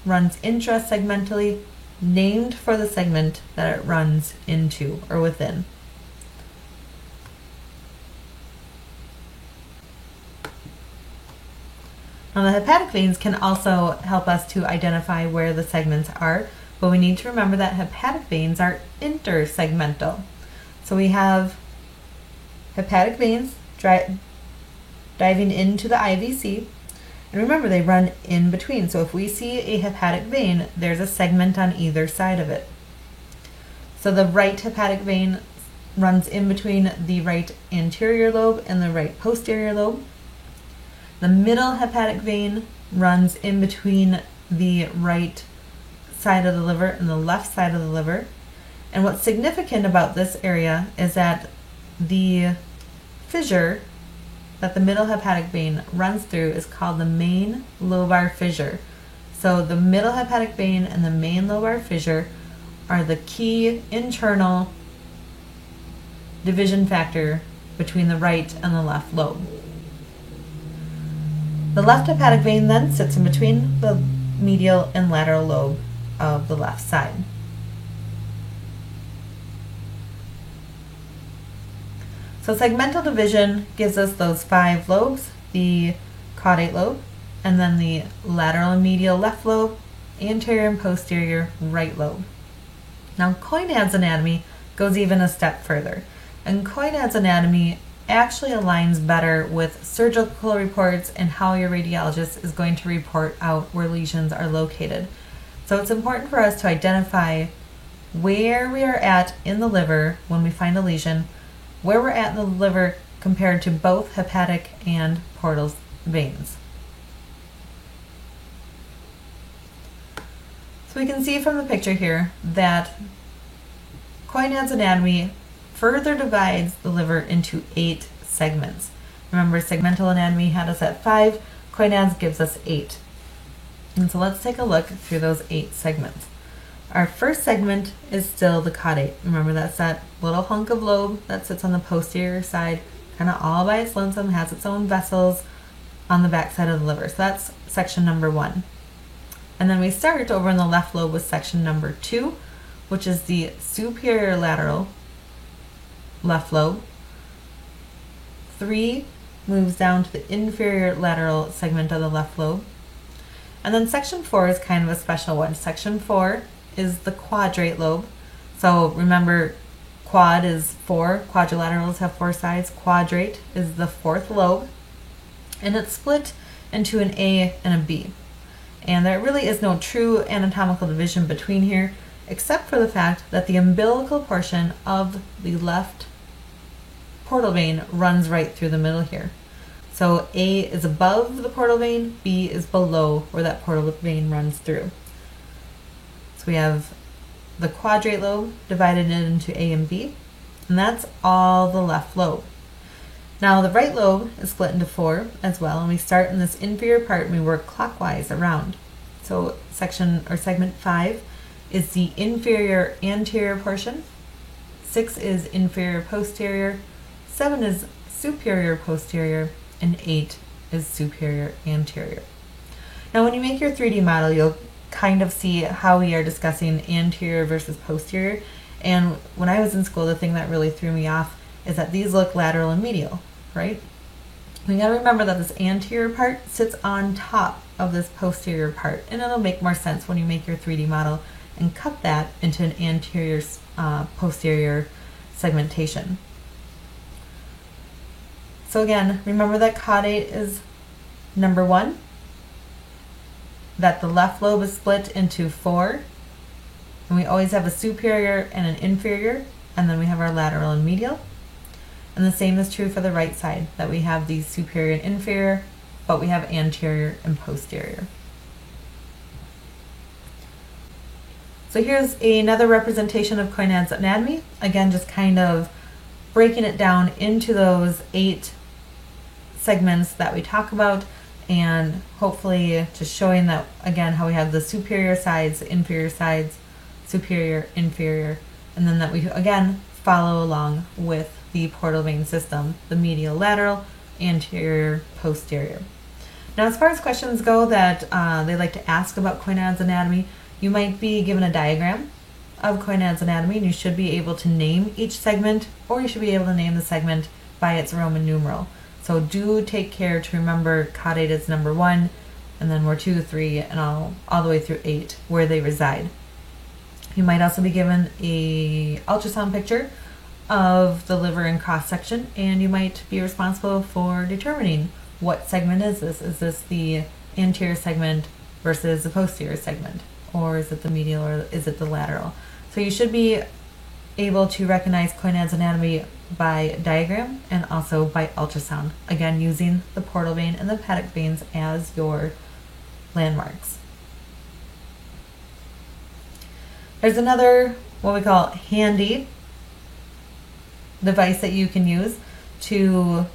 runs intrasegmentally, named for the segment that it runs into or within. Now the hepatic veins can also help us to identify where the segments are, but we need to remember that hepatic veins are intersegmental. So we have hepatic veins diving into the IVC, and remember, they run in between. So if we see a hepatic vein, there's a segment on either side of it. So the right hepatic vein runs in between the right anterior lobe and the right posterior lobe. The middle hepatic vein runs in between the right side of the liver and the left side of the liver. And what's significant about this area is that the fissure that the middle hepatic vein runs through is called the main lobar fissure. So the middle hepatic vein and the main lobar fissure are the key internal division factor between the right and the left lobe. The left hepatic vein then sits in between the medial and lateral lobe of the left side. So segmental division gives us those 5 lobes, the caudate lobe, and then the lateral and medial left lobe, anterior and posterior right lobe. Now Koinad's anatomy goes even a step further, and Koinad's anatomy actually aligns better with surgical reports and how your radiologist is going to report out where lesions are located. So it's important for us to identify where we are at in the liver when we find a lesion, where we're at in the liver compared to both hepatic and portal veins. So we can see from the picture here that Koinad's anatomy further divides the liver into 8 segments. Remember, segmental anatomy had us at 5, Koinad's gives us 8. And so let's take a look through those 8 segments. Our first segment is still the caudate. Remember, that's that little hunk of lobe that sits on the posterior side, kind of all by its lonesome, has its own vessels on the back side of the liver. So that's section number 1. And then we start over in the left lobe with section number 2, which is the superior lateral left lobe. 3 moves down to the inferior lateral segment of the left lobe. And then section 4 is kind of a special one. Section 4 is the quadrate lobe. So remember, quad is 4, quadrilaterals have 4 sides, quadrate is the 4th lobe, and it's split into an A and a B. And there really is no true anatomical division between here, except for the fact that the umbilical portion of the left portal vein runs right through the middle here. So A is above the portal vein, B is below where that portal vein runs through. So we have the quadrate lobe divided into A and B, and that's all the left lobe. Now the right lobe is split into 4 as well, and we start in this inferior part and we work clockwise around. So section or segment 5 is the inferior anterior portion, 6 is inferior posterior, 7 is superior posterior, and 8 is superior anterior. Now when you make your 3D model, you'll kind of see how we are discussing anterior versus posterior. And when I was in school, the thing that really threw me off is that these look lateral and medial, right? We gotta remember that this anterior part sits on top of this posterior part, and it'll make more sense when you make your 3D model and cut that into an anterior posterior segmentation. So again, remember that caudate is number 1, that the left lobe is split into 4, and we always have a superior and an inferior, and then we have our lateral and medial. And the same is true for the right side, that we have the superior and inferior, but we have anterior and posterior. So here's another representation of Koinad's anatomy. Again, just kind of breaking it down into those 8 segments that we talk about, and hopefully just showing that, again, how we have the superior sides, inferior sides, superior, inferior, and then that we, again, follow along with the portal vein system, the medial, lateral, anterior, posterior. Now, as far as questions go that they like to ask about Koinad's anatomy, you might be given a diagram of Koinad's anatomy, and you should be able to name each segment, or you should be able to name the segment by its Roman numeral. So do take care to remember caudate is number 1, and then we're 2, 3, and all the way through 8, where they reside. You might also be given a ultrasound picture of the liver in cross section, and you might be responsible for determining what segment is this. Is this the anterior segment versus the posterior segment, or is it the medial, or is it the lateral? So you should be able to recognize Koinad's anatomy by diagram and also by ultrasound, again using the portal vein and the hepatic veins as your landmarks. There's another, what we call handy device that you can use to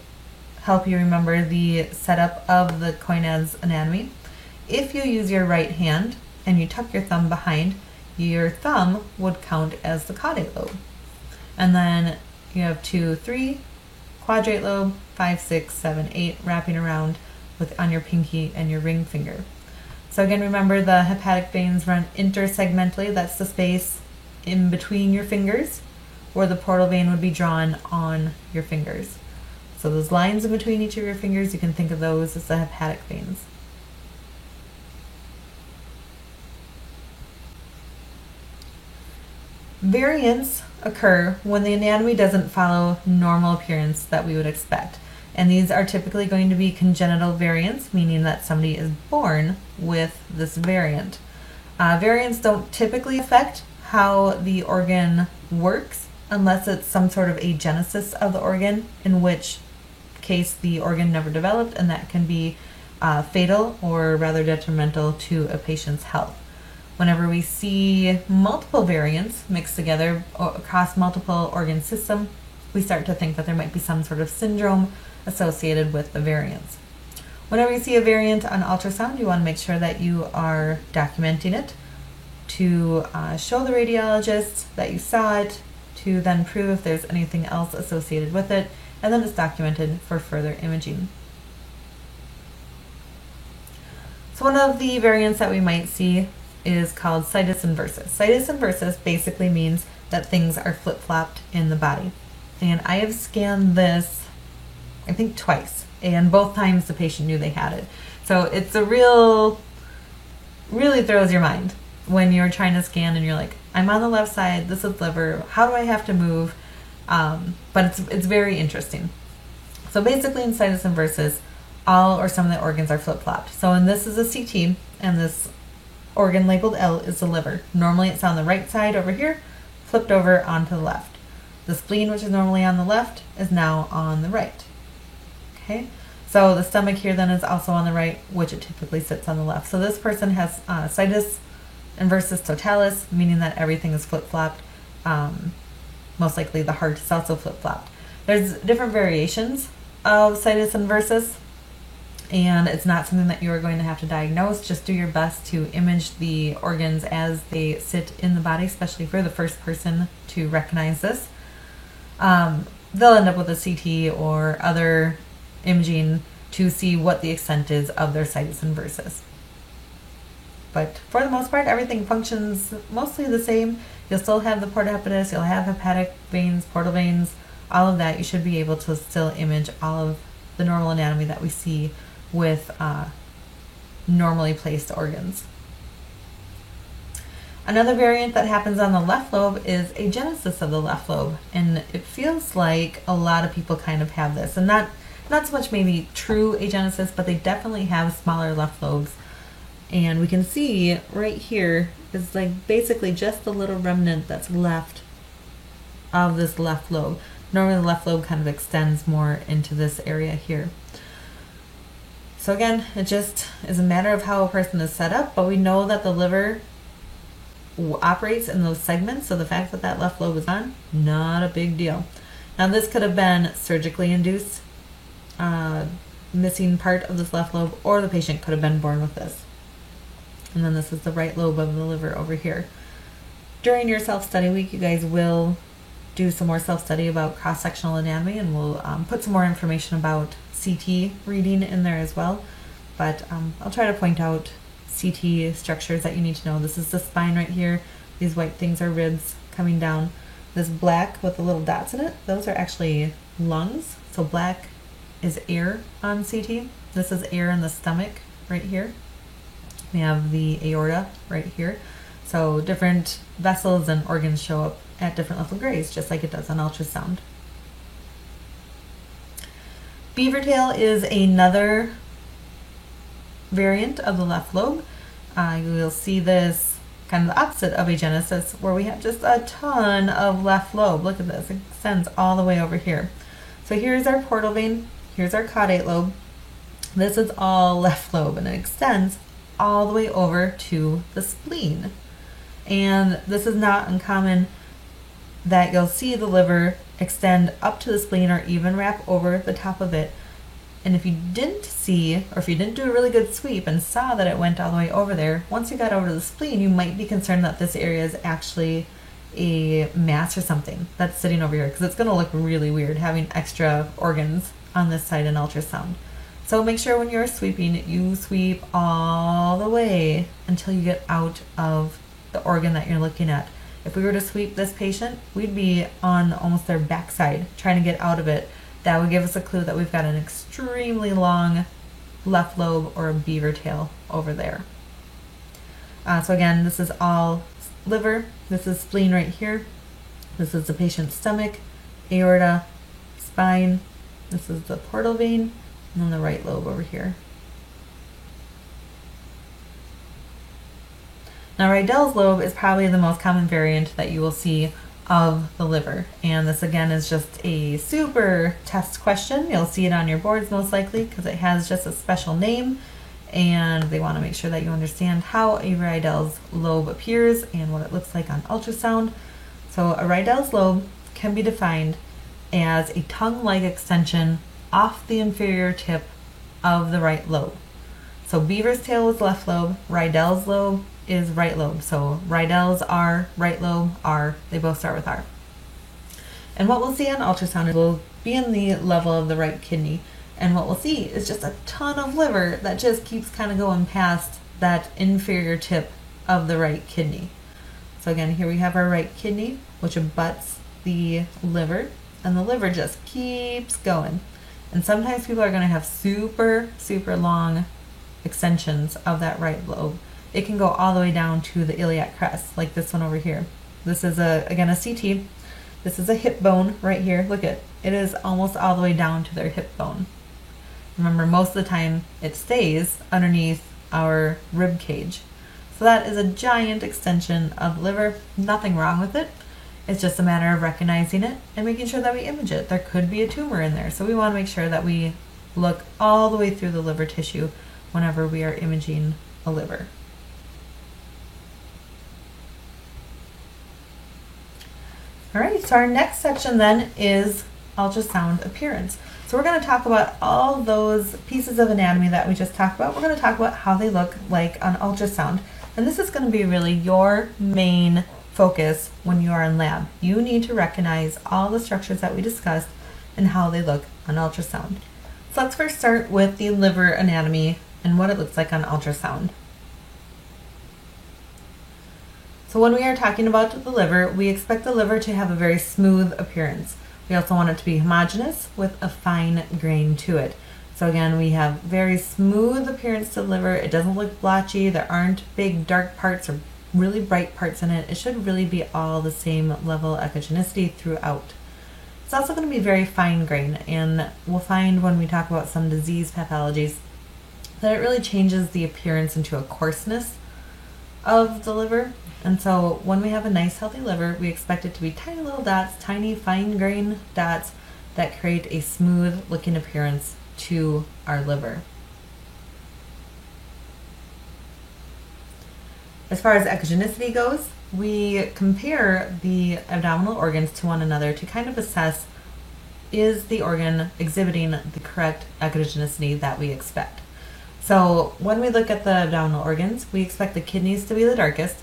help you remember the setup of the Koinad's anatomy. If you use your right hand and you tuck your thumb behind, your thumb would count as the caudate lobe. And then you have 2, 3, quadrate lobe, 5, 6, 7, 8, wrapping around on your pinky and your ring finger. So again, remember the hepatic veins run intersegmentally. That's the space in between your fingers where the portal vein would be drawn on your fingers. So those lines in between each of your fingers, you can think of those as the hepatic veins. Variants occur when the anatomy doesn't follow normal appearance that we would expect. And these are typically going to be congenital variants, meaning that somebody is born with this variant. Variants don't typically affect how the organ works unless it's some sort of agenesis of the organ, in which case the organ never developed, and that can be fatal or rather detrimental to a patient's health. Whenever we see multiple variants mixed together across multiple organ systems, we start to think that there might be some sort of syndrome associated with the variants. Whenever you see a variant on ultrasound, you want to make sure that you are documenting it to show the radiologist that you saw it, to then prove if there's anything else associated with it, and then it's documented for further imaging. So one of the variants that we might see is called situs inversus. Situs inversus basically means that things are flip-flopped in the body. And I have scanned this, I think twice, and both times the patient knew they had it. So it's a really throws your mind when you're trying to scan and you're like, I'm on the left side, this is liver, how do I have to move? But it's very interesting. So basically in situs inversus, all or some of the organs are flip-flopped. So and this is a CT, and this organ labeled L is the liver. Normally it's on the right side over here, flipped over onto the left. The spleen, which is normally on the left, is now on the right. Okay, so the stomach here then is also on the right, which it typically sits on the left. So this person has situs inversus totalis, meaning that everything is flip-flopped. Most likely the heart is also flip-flopped. There's different variations of situs inversus, and it's not something that you are going to have to diagnose. Just do your best to image the organs as they sit in the body, especially if you're the first person to recognize this. They'll end up with a CT or other imaging to see what the extent is of their situs inversus. But for the most part, everything functions mostly the same. You'll still have the porta hepatis, you'll have hepatic veins, portal veins, all of that. You should be able to still image all of the normal anatomy that we see with normally placed organs. Another variant that happens on the left lobe is agenesis of the left lobe, and it feels like a lot of people kind of have this, and not so much maybe true agenesis, but they definitely have smaller left lobes. And we can see right here is like basically just the little remnant that's left of this left lobe. Normally the left lobe kind of extends more into this area here. So again, it just is a matter of how a person is set up, but we know that the liver operates in those segments, so the fact that that left lobe is on, not a big deal. Now this could have been surgically induced missing part of this left lobe, or the patient could have been born with this. And then this is the right lobe of the liver over here. During your self-study week, you guys will do some more self-study about cross-sectional anatomy, and we'll put some more information about CT reading in there as well. But I'll try to point out CT structures that you need to know. This is the spine right here. These white things are ribs coming down. This black with the little dots in it, those are actually lungs. So black is air on CT. This is air in the stomach right here. We have the aorta right here. So different vessels and organs show up at different level grades, just like it does on ultrasound. Beaver tail is another variant of the left lobe. You'll see this kind of the opposite of agenesis, where we have just a ton of left lobe. Look at this, it extends all the way over here. So here's our portal vein, here's our caudate lobe. This is all left lobe, and it extends all the way over to the spleen. And this is not uncommon that you'll see the liver extend up to the spleen or even wrap over the top of it. And if you didn't see, or if you didn't do a really good sweep and saw that it went all the way over there, once you got over to the spleen, you might be concerned that this area is actually a mass or something that's sitting over here, because it's going to look really weird having extra organs on this side in ultrasound. So make sure when you're sweeping, you sweep all the way until you get out of the organ that you're looking at. If we were to sweep this patient, we'd be on almost their backside trying to get out of it. That would give us a clue that we've got an extremely long left lobe or a beaver tail over there. So again, this is all liver. This is spleen right here. This is the patient's stomach, aorta, spine. This is the portal vein, and then the right lobe over here. Now, Rydell's lobe is probably the most common variant that you will see of the liver. And this again is just a super test question. You'll see it on your boards most likely because it has just a special name, and they want to make sure that you understand how a Rydell's lobe appears and what it looks like on ultrasound. So a Rydell's lobe can be defined as a tongue-like extension off the inferior tip of the right lobe. So beaver's tail is left lobe, Rydell's lobe is right lobe. So Rydell's R, right lobe R, they both start with R. And what we'll see on ultrasound is we'll be in the level of the right kidney, and what we'll see is just a ton of liver that just keeps kind of going past that inferior tip of the right kidney. So again, here we have our right kidney, which abuts the liver, and the liver just keeps going. And sometimes people are going to have super, super long extensions of that right lobe. It can go all the way down to the iliac crest, like this one over here. This is again a CT. This is a hip bone right here. Look at it. It is almost all the way down to their hip bone. Remember, most of the time it stays underneath our rib cage. So that is a giant extension of the liver. Nothing wrong with it. It's just a matter of recognizing it and making sure that we image it. There could be a tumor in there, so we want to make sure that we look all the way through the liver tissue whenever we are imaging a liver. All right, so our next section then is ultrasound appearance. So we're going to talk about all those pieces of anatomy that we just talked about. We're going to talk about how they look like on ultrasound. And this is going to be really your main focus when you are in lab. You need to recognize all the structures that we discussed and how they look on ultrasound. So let's first start with the liver anatomy and what it looks like on ultrasound. So when we are talking about the liver, we expect the liver to have a very smooth appearance. We also want it to be homogeneous with a fine grain to it. So again, we have very smooth appearance to the liver. It doesn't look blotchy. There aren't big dark parts or really bright parts in it. It should really be all the same level of echogenicity throughout. It's also going to be very fine grain, and we'll find when we talk about some disease pathologies that it really changes the appearance into a coarseness of the liver. And so when we have a nice healthy liver, we expect it to be tiny little dots, tiny fine grain dots that create a smooth looking appearance to our liver. As far as echogenicity goes, we compare the abdominal organs to one another to kind of assess, is the organ exhibiting the correct echogenicity that we expect. So when we look at the abdominal organs, we expect the kidneys to be the darkest,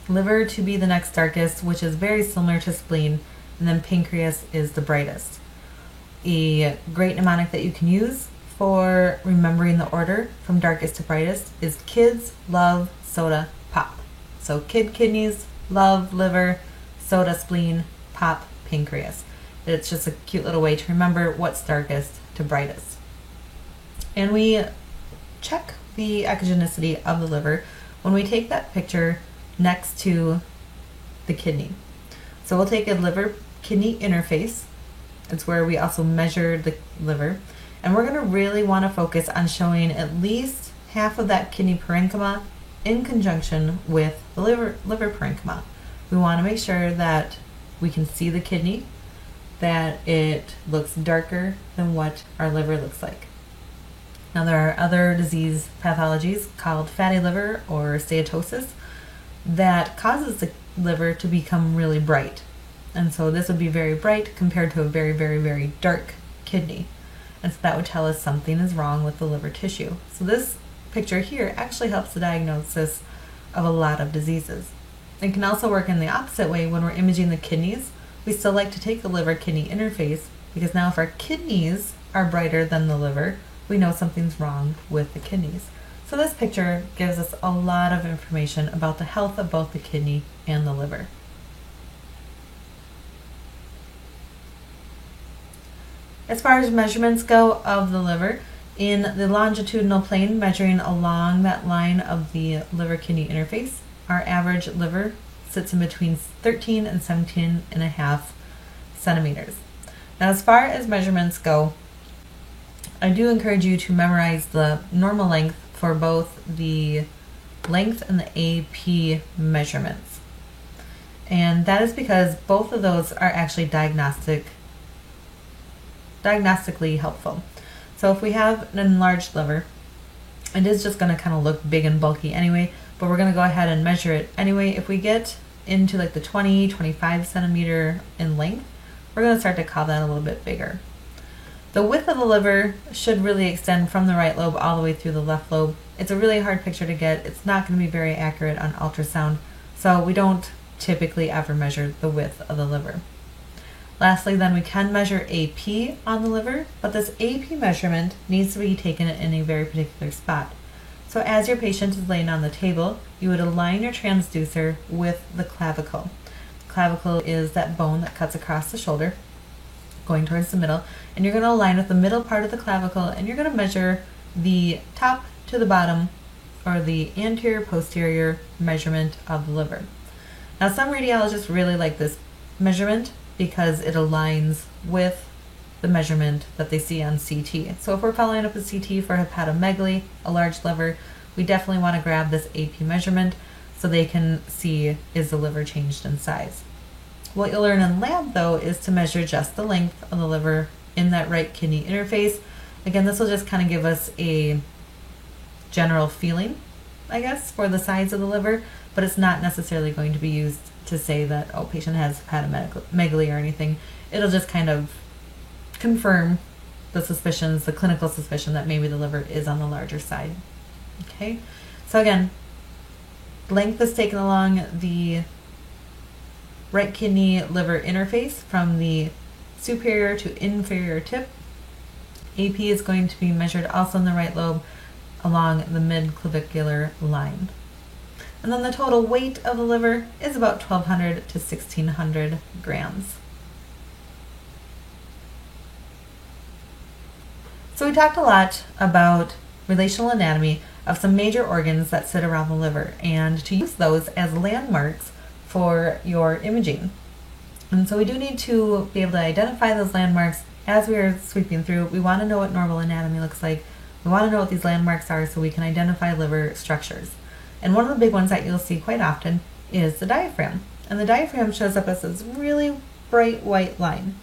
liver to be the next darkest, which is very similar to spleen, and then pancreas is the brightest. A great mnemonic that you can use for remembering the order from darkest to brightest is kids, love, soda, pop. So kid, kidneys, love, liver, soda, spleen, pop, pancreas. It's just a cute little way to remember what's darkest to brightest. And we check the echogenicity of the liver when we take that picture next to the kidney. So we'll take a liver-kidney interface. It's where we also measure the liver. And we're going to really want to focus on showing at least half of that kidney parenchyma in conjunction with the liver parenchyma. We want to make sure that we can see the kidney, that it looks darker than what our liver looks like. Now there are other disease pathologies called fatty liver or steatosis that causes the liver to become really bright. And so this would be very bright compared to a very, very, very dark kidney. And so that would tell us something is wrong with the liver tissue. So this picture here actually helps the diagnosis of a lot of diseases. It can also work in the opposite way. When we're imaging the kidneys, we still like to take the liver-kidney interface, because now if our kidneys are brighter than the liver, we know something's wrong with the kidneys. So this picture gives us a lot of information about the health of both the kidney and the liver. As far as measurements go of the liver, in the longitudinal plane measuring along that line of the liver-kidney interface, our average liver sits in between 13 and 17 and a half centimeters. Now, as far as measurements go, I do encourage you to memorize the normal length for both the length and the AP measurements. And that is because both of those are actually diagnostically helpful. So if we have an enlarged liver, it is just going to kind of look big and bulky anyway, but we're going to go ahead and measure it anyway. If we get into like the 20-25 centimeter in length, we're going to start to call that a little bit bigger. The width of the liver should really extend from the right lobe all the way through the left lobe. It's a really hard picture to get. It's not going to be very accurate on ultrasound, so we don't typically ever measure the width of the liver. Lastly, then, we can measure AP on the liver, but this AP measurement needs to be taken in a very particular spot. So as your patient is laying on the table, you would align your transducer with the clavicle. The clavicle is that bone that cuts across the shoulder, going towards the middle, and you're going to align with the middle part of the clavicle, and you're going to measure the top to the bottom, or the anterior posterior measurement of the liver. Now, some radiologists really like this measurement because it aligns with the measurement that they see on CT. So if we're following up a CT for hepatomegaly, a large liver, we definitely want to grab this AP measurement so they can see, is the liver changed in size. What you'll learn in lab, though, is to measure just the length of the liver in that right kidney interface. Again, this will just kind of give us a general feeling, I guess, for the size of the liver, but it's not necessarily going to be used to say that, oh, patient has hepatomegaly or anything. It'll just kind of confirm the suspicions, the clinical suspicion that maybe the liver is on the larger side. Okay, so again, length is taken along the right kidney liver interface from the superior to inferior tip. AP is going to be measured also in the right lobe along the mid-clavicular line. And then the total weight of the liver is about 1,200 to 1,600 grams. So we talked a lot about relational anatomy of some major organs that sit around the liver, and to use those as landmarks for your imaging. And so we do need to be able to identify those landmarks as we are sweeping through. We want to know what normal anatomy looks like. We want to know what these landmarks are so we can identify liver structures. And one of the big ones that you'll see quite often is the diaphragm. And the diaphragm shows up as this really bright white line.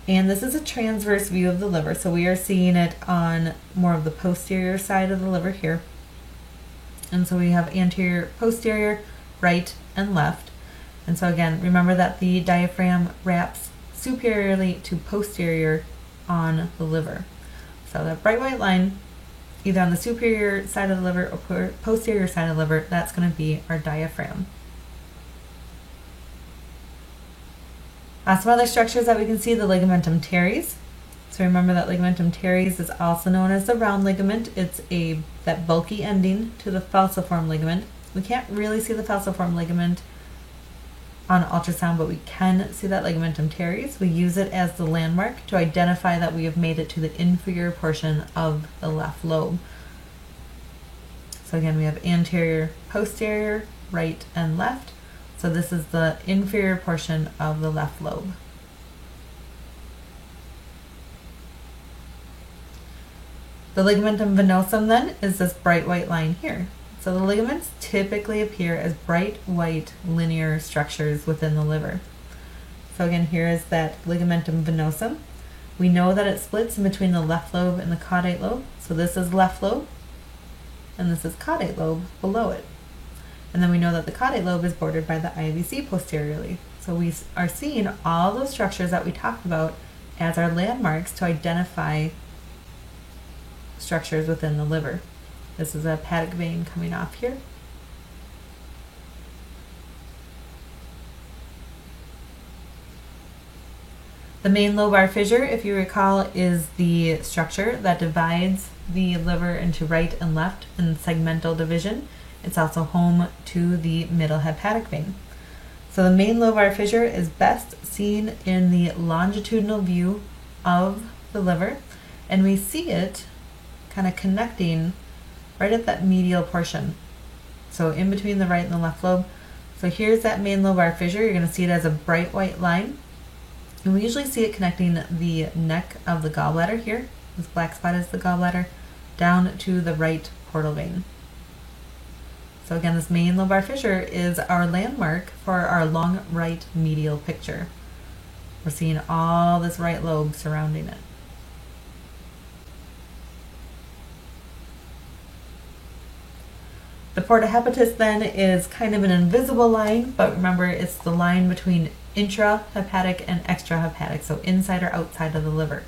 And this is a transverse view of the liver, so we are seeing it on more of the posterior side of the liver here. And so we have anterior, posterior, right, and left. And so again, remember that the diaphragm wraps superiorly to posterior on the liver. So that bright white line, either on the superior side of the liver or posterior side of the liver, that's going to be our diaphragm. Some other structures that we can see, the ligamentum teres. So remember that ligamentum teres is also known as the round ligament. It's that bulky ending to the falciform ligament. We can't really see the falciform ligament on ultrasound, but we can see that ligamentum teres. We use it as the landmark to identify that we have made it to the inferior portion of the left lobe. So again, we have anterior, posterior, right, and left. So this is the inferior portion of the left lobe. The ligamentum venosum then is this bright white line here. So the ligaments typically appear as bright white linear structures within the liver. So again, here is that ligamentum venosum. We know that it splits in between the left lobe and the caudate lobe. So this is left lobe, and this is caudate lobe below it. And then we know that the caudate lobe is bordered by the IVC posteriorly. So we are seeing all those structures that we talked about as our landmarks to identify structures within the liver. This is a hepatic vein coming off here. The main lobar fissure, if you recall, is the structure that divides the liver into right and left in segmental division. It's also home to the middle hepatic vein. So the main lobar fissure is best seen in the longitudinal view of the liver, and we see it kind of connecting right at that medial portion. So in between the right and the left lobe. So here's that main lobar fissure. You're going to see it as a bright white line. And we usually see it connecting the neck of the gallbladder here. This black spot is the gallbladder, down to the right portal vein. So again, this main lobar fissure is our landmark for our long right medial picture. We're seeing all this right lobe surrounding it. The porta hepatis then is kind of an invisible line, but remember it's the line between intrahepatic and extrahepatic, so inside or outside of the liver.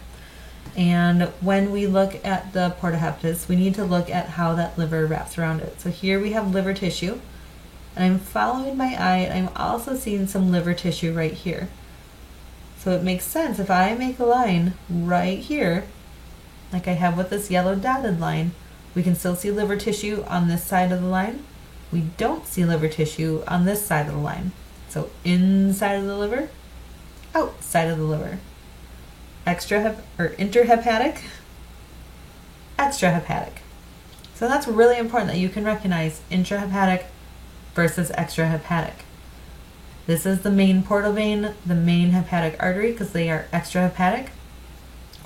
And when we look at the porta hepatis, we need to look at how that liver wraps around it. So here we have liver tissue, and I'm following my eye, and I'm also seeing some liver tissue right here. So it makes sense if I make a line right here, like I have with this yellow dotted line, we can still see liver tissue on this side of the line. We don't see liver tissue on this side of the line. So inside of the liver, outside of the liver. Interhepatic, extrahepatic. So that's really important that you can recognize intrahepatic versus extrahepatic. This is the main portal vein, the main hepatic artery, because they are extrahepatic.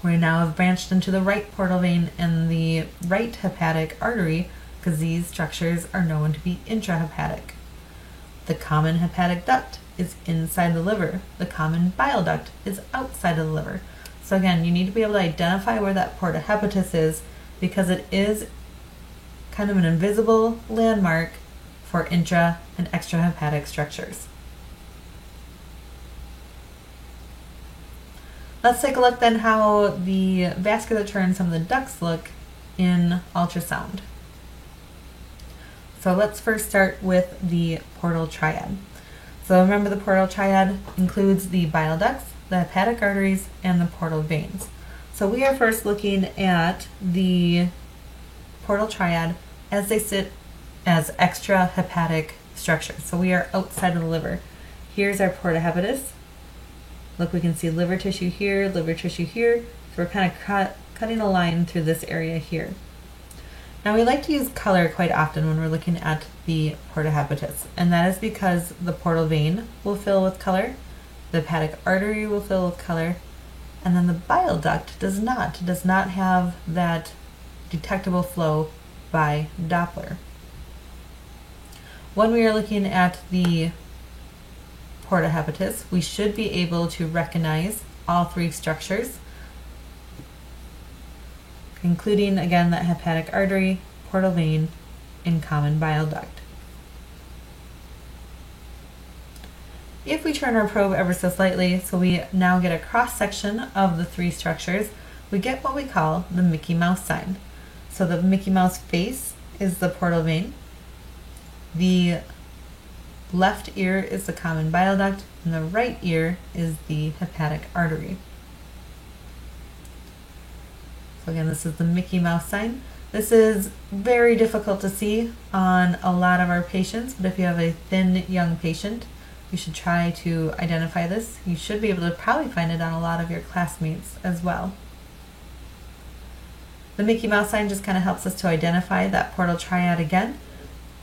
We now have branched into the right portal vein and the right hepatic artery, because these structures are known to be intrahepatic. The common hepatic duct is inside the liver. The common bile duct is outside of the liver. So again, you need to be able to identify where that porta hepatis is, because it is kind of an invisible landmark for intra and extrahepatic structures. Let's take a look then how the vasculature and some of the ducts look in ultrasound. So let's first start with the portal triad. So remember, the portal triad includes the bile ducts, the hepatic arteries, and the portal veins. So we are first looking at the portal triad as they sit as extrahepatic structures. So we are outside of the liver. Here's our porta hepatis. Look, we can see liver tissue here, liver tissue here. So we're kind of cutting a line through this area here. Now we like to use color quite often when we're looking at the porta hepatis, and that is because the portal vein will fill with color, the hepatic artery will fill with color, and then the bile duct does not have that detectable flow by Doppler. When we are looking at the porta hepatis, we should be able to recognize all three structures, including again that hepatic artery, portal vein, and common bile duct. If we turn our probe ever so slightly, so we now get a cross section of the three structures, we get what we call the Mickey Mouse sign. So the Mickey Mouse face is the portal vein, the left ear is the common bile duct, and the right ear is the hepatic artery. So again, this is the Mickey Mouse sign. This is very difficult to see on a lot of our patients, but if you have a thin young patient, you should try to identify this. You should be able to probably find it on a lot of your classmates as well. The Mickey Mouse sign just kind of helps us to identify that portal triad again.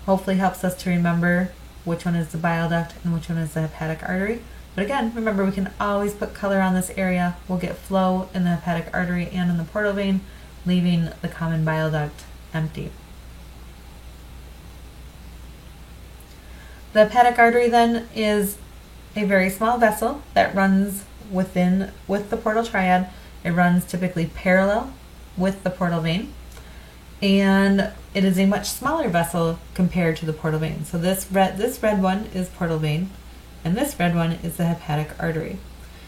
Hopefully helps us to remember which one is the bile duct and which one is the hepatic artery. But again, remember, we can always put color on this area. We'll get flow in the hepatic artery and in the portal vein, leaving the common bile duct empty. The hepatic artery then is a very small vessel that runs with the portal triad. It runs typically parallel with the portal vein, and it is a much smaller vessel compared to the portal vein. So this red one is portal vein, and this red one is the hepatic artery.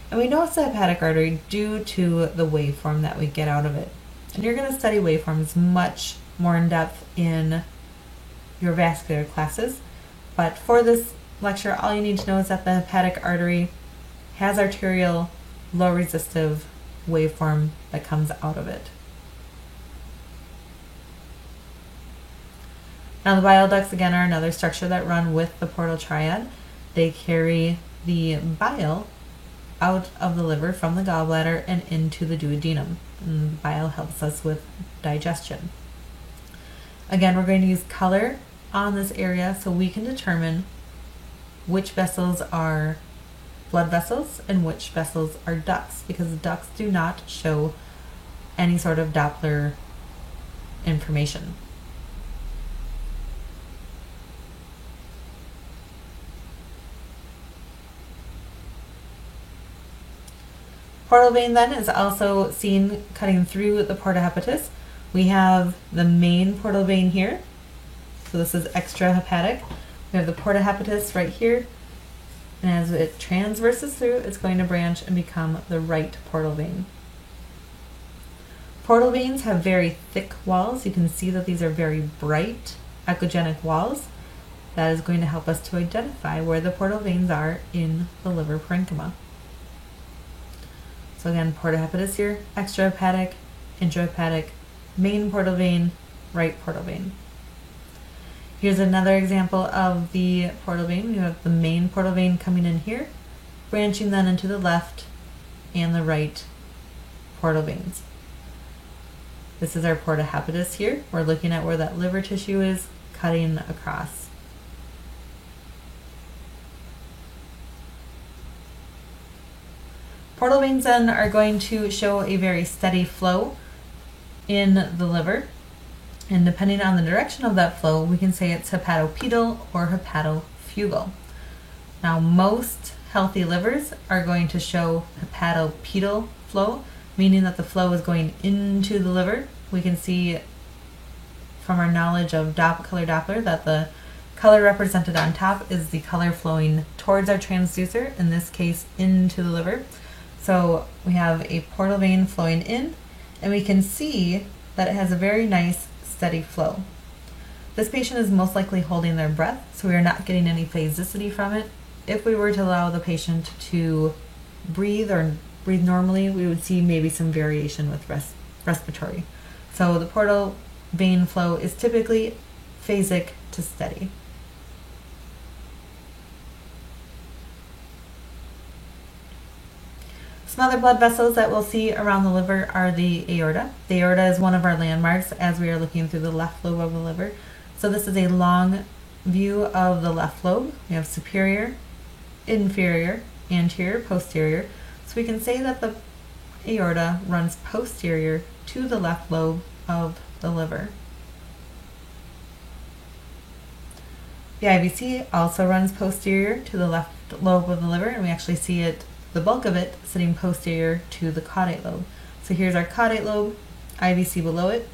And we know it's the hepatic artery due to the waveform that we get out of it. And you're going to study waveforms much more in depth in your vascular classes. But for this lecture, all you need to know is that the hepatic artery has arterial low resistive waveform that comes out of it. Now the bile ducts again are another structure that run with the portal triad. They carry the bile out of the liver from the gallbladder and into the duodenum. And bile helps us with digestion. Again, we're going to use color on this area so we can determine which vessels are blood vessels and which vessels are ducts, because ducts do not show any sort of Doppler information. Portal vein then is also seen cutting through the porta hepatis. We have the main portal vein here, so this is extrahepatic. We have the porta hepatis right here, and as it transverses through, it's going to branch and become the right portal vein. Portal veins have very thick walls. You can see that these are very bright echogenic walls. That is going to help us to identify where the portal veins are in the liver parenchyma. So again, porta hepatis here, extrahepatic, intrahepatic, main portal vein, right portal vein. Here's another example of the portal vein. We have the main portal vein coming in here, branching then into the left and the right portal veins. This is our porta hepatis here. We're looking at where that liver tissue is cutting across. Portal veins then are going to show a very steady flow in the liver, and depending on the direction of that flow, we can say it's hepatopedal or hepatofugal. Now, most healthy livers are going to show hepatopedal flow, meaning that the flow is going into the liver. We can see from our knowledge of color Doppler that the color represented on top is the color flowing towards our transducer, in this case into the liver. So we have a portal vein flowing in, and we can see that it has a very nice steady flow. This patient is most likely holding their breath, so we are not getting any phasicity from it. If we were to allow the patient to breathe or breathe normally, we would see maybe some variation with respiratory. So the portal vein flow is typically phasic to steady. Some other blood vessels that we'll see around the liver are the aorta. The aorta is one of our landmarks as we are looking through the left lobe of the liver. So this is a long view of the left lobe. We have superior, inferior, anterior, posterior. So we can say that the aorta runs posterior to the left lobe of the liver. The IVC also runs posterior to the left lobe of the liver, and we actually see it, the bulk of it, sitting posterior to the caudate lobe. So here's our caudate lobe, IVC below it.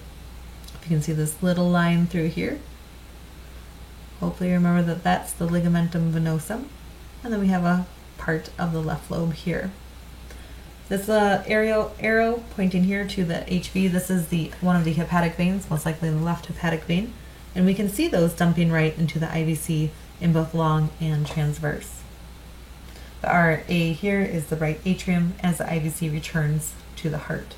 If you can see this little line through here. Hopefully you remember that that's the ligamentum venosum. And then we have a part of the left lobe here. This arrow pointing here to the HV, this is one of the hepatic veins, most likely the left hepatic vein. And we can see those dumping right into the IVC in both long and transverse. The RA here is the right atrium as the IVC returns to the heart.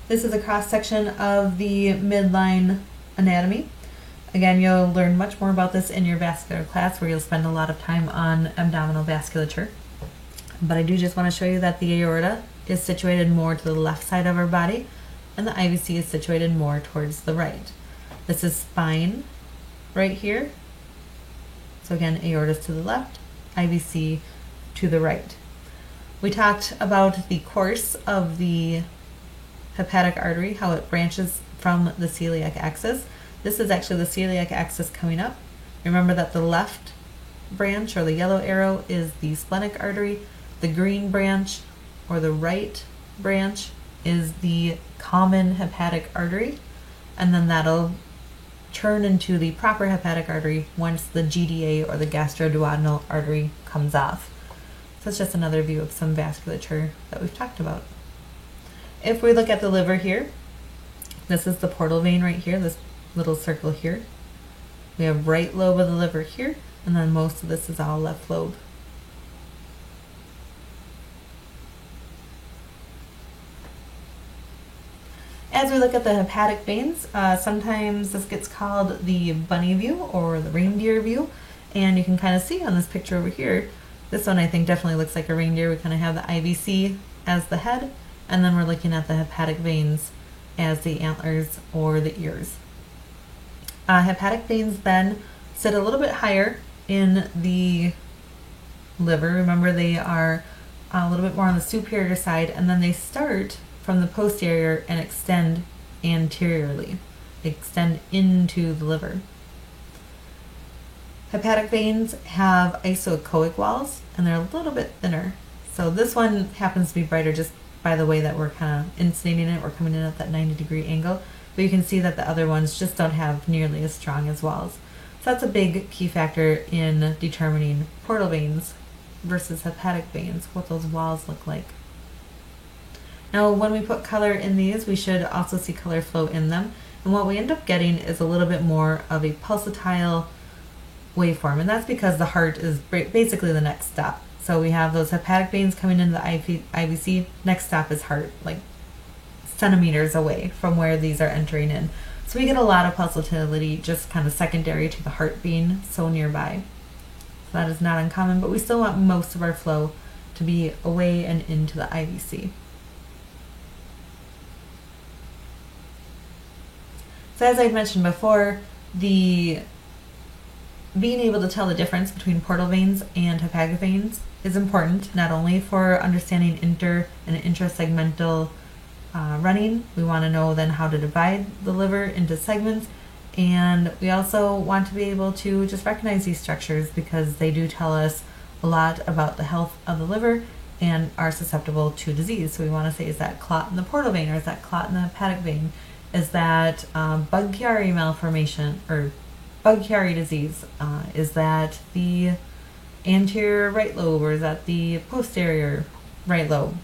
This is a cross-section of the midline anatomy. Again, you'll learn much more about this in your vascular class, where you'll spend a lot of time on abdominal vasculature. But I do just want to show you that the aorta is situated more to the left side of our body, and the IVC is situated more towards the right. This is spine right here. So again, aorta is to the left, IVC to the right. We talked about the course of the hepatic artery, how it branches from the celiac axis. This is actually the celiac axis coming up. Remember that the left branch, or the yellow arrow, is the splenic artery. The green branch, or the right branch, is the common hepatic artery. And then that'll turn into the proper hepatic artery once the GDA, or the gastroduodenal artery, comes off. So it's just another view of some vasculature that we've talked about. If we look at the liver here, this is the portal vein right here, this little circle here. We have right lobe of the liver here, and then most of this is all left lobe. As we look at the hepatic veins, sometimes this gets called the bunny view or the reindeer view, and you can kind of see on this picture over here, this one I think definitely looks like a reindeer. We kind of have the IVC as the head, and then we're looking at the hepatic veins as the antlers or the ears. Hepatic veins then sit a little bit higher in the liver. Remember, they are a little bit more on the superior side, and then they start from the posterior and extend anteriorly. They extend into the liver. Hepatic veins have isoechoic walls, and they're a little bit thinner. So this one happens to be brighter just by the way that we're kind of incidentating it. We're coming in at that 90-degree angle, but you can see that the other ones just don't have nearly as strong as walls. So that's a big key factor in determining portal veins versus hepatic veins, what those walls look like. Now, when we put color in these, we should also see color flow in them. And what we end up getting is a little bit more of a pulsatile waveform. And that's because the heart is basically the next stop. So we have those hepatic veins coming into the IVC. Next stop is heart, like centimeters away from where these are entering in. So we get a lot of pulsatility just kind of secondary to the heart being so nearby. So that is not uncommon, but we still want most of our flow to be away and into the IVC. So as I've mentioned before, being able to tell the difference between portal veins and hepatic veins is important, not only for understanding inter and intrasegmental running. We want to know then how to divide the liver into segments, and we also want to be able to just recognize these structures because they do tell us a lot about the health of the liver and are susceptible to disease. So we want to say, is that clot in the portal vein, or is that clot in the hepatic vein? Is that Budd-Chiari malformation or Budd-Chiari disease? Is that the anterior right lobe, or is that the posterior right lobe?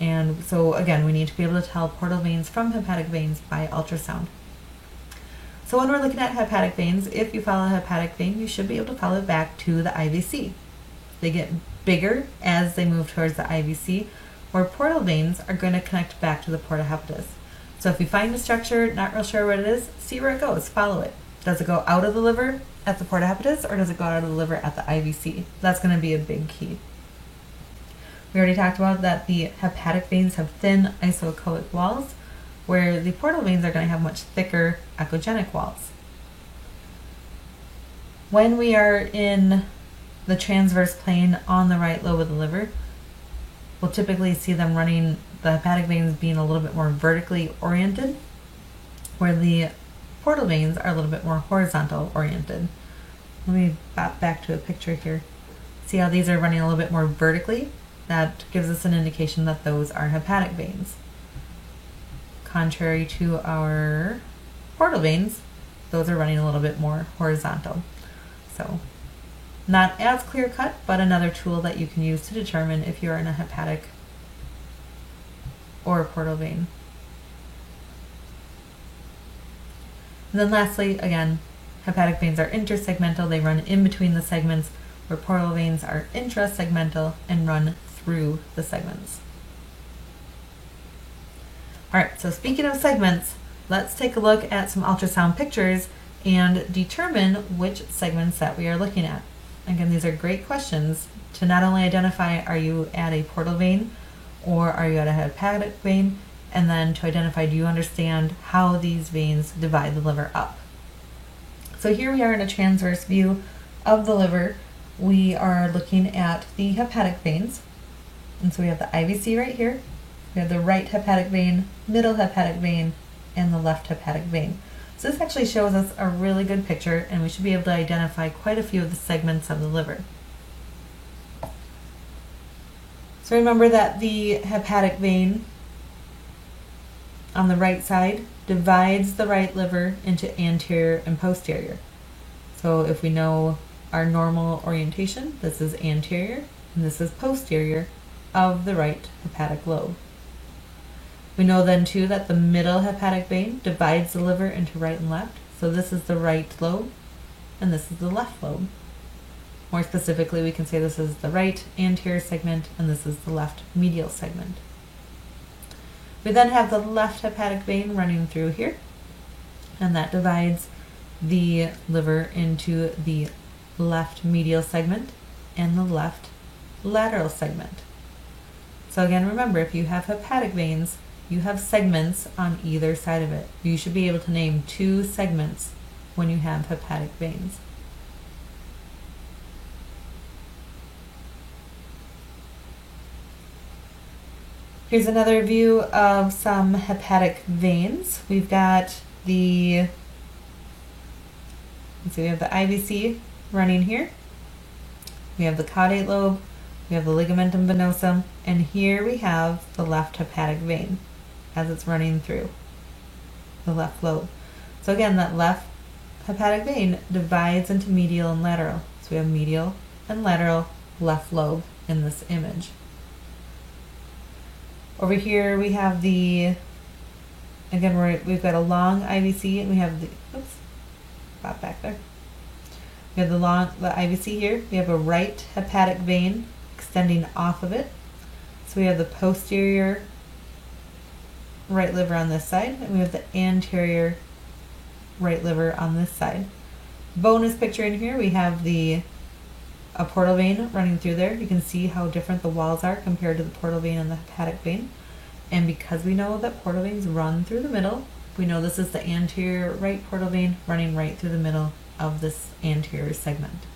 And so again, we need to be able to tell portal veins from hepatic veins by ultrasound. So when we're looking at hepatic veins, if you follow a hepatic vein, you should be able to follow it back to the IVC. They get bigger as they move towards the IVC, where portal veins are going to connect back to the porta hepatis. So if you find a structure, not real sure what it is, see where it goes, follow it. Does it go out of the liver at the porta hepatis, or does it go out of the liver at the IVC? That's going to be a big key. We already talked about that the hepatic veins have thin isoechoic walls, where the portal veins are going to have much thicker echogenic walls. When we are in the transverse plane on the right lobe of the liver, we'll typically see them running, the hepatic veins being a little bit more vertically oriented, where the portal veins are a little bit more horizontal oriented. Let me back to a picture here. See how these are running a little bit more vertically? That gives us an indication that those are hepatic veins. Contrary to our portal veins, those are running a little bit more horizontal. So not as clear cut, but another tool that you can use to determine if you're in a hepatic or a portal vein. And then lastly, again, hepatic veins are intersegmental. They run in between the segments, where portal veins are intrasegmental and run through the segments. All right, so speaking of segments, let's take a look at some ultrasound pictures and determine which segments that we are looking at. Again, these are great questions to not only identify, are you at a portal vein or are you at a hepatic vein, and then to identify, do you understand how these veins divide the liver up? So here we are in a transverse view of the liver. We are looking at the hepatic veins. And so we have the IVC right here. We have the right hepatic vein, middle hepatic vein, and the left hepatic vein. So this actually shows us a really good picture, and we should be able to identify quite a few of the segments of the liver. So remember that the hepatic vein on the right side divides the right liver into anterior and posterior. So if we know our normal orientation, this is anterior and this is posterior of the right hepatic lobe. We know then too that the middle hepatic vein divides the liver into right and left. So this is the right lobe and this is the left lobe. More specifically, we can say this is the right anterior segment and this is the left medial segment. We then have the left hepatic vein running through here, and that divides the liver into the left medial segment and the left lateral segment. So again, remember, if you have hepatic veins, you have segments on either side of it. You should be able to name 2 segments when you have hepatic veins. Here's another view of some hepatic veins. We've got the, so we have the IVC running here. We have the caudate lobe, we have the ligamentum venosum, and here we have the left hepatic vein as it's running through the left lobe. So again, that left hepatic vein divides into medial and lateral. So we have medial and lateral left lobe in this image. Over here we have the, again, we've got a long IVC, and we have the, oops, pop back there. We have the IVC here. We have a right hepatic vein extending off of it. So we have the posterior right liver on this side, and we have the anterior right liver on this side. Bonus picture in here, we have a portal vein running through there. You can see how different the walls are compared to the portal vein and the hepatic vein. And because we know that portal veins run through the middle, we know this is the anterior right portal vein running right through the middle of this anterior segment.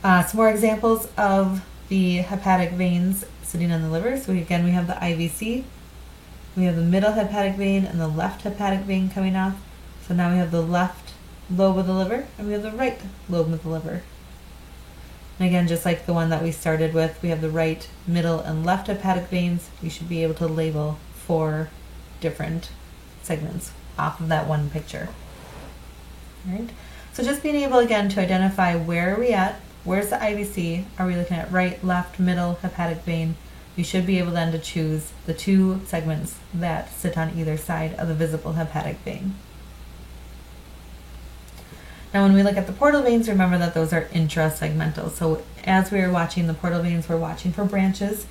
Some more examples of the hepatic veins sitting in the liver. So again, we have the IVC, we have the middle hepatic vein and the left hepatic vein coming off. So now we have the left lobe of the liver and we have the right lobe of the liver. And again, just like the one that we started with, we have the right, middle, and left hepatic veins. You should be able to label 4 different segments off of that one picture. All right. So just being able again to identify where are we at, where's the IVC, are we looking at right, left, middle, hepatic vein, you should be able then to choose the 2 segments that sit on either side of the visible hepatic vein. Now when we look at the portal veins, remember that those are intrasegmental. So as we are watching the portal veins, we're watching for branches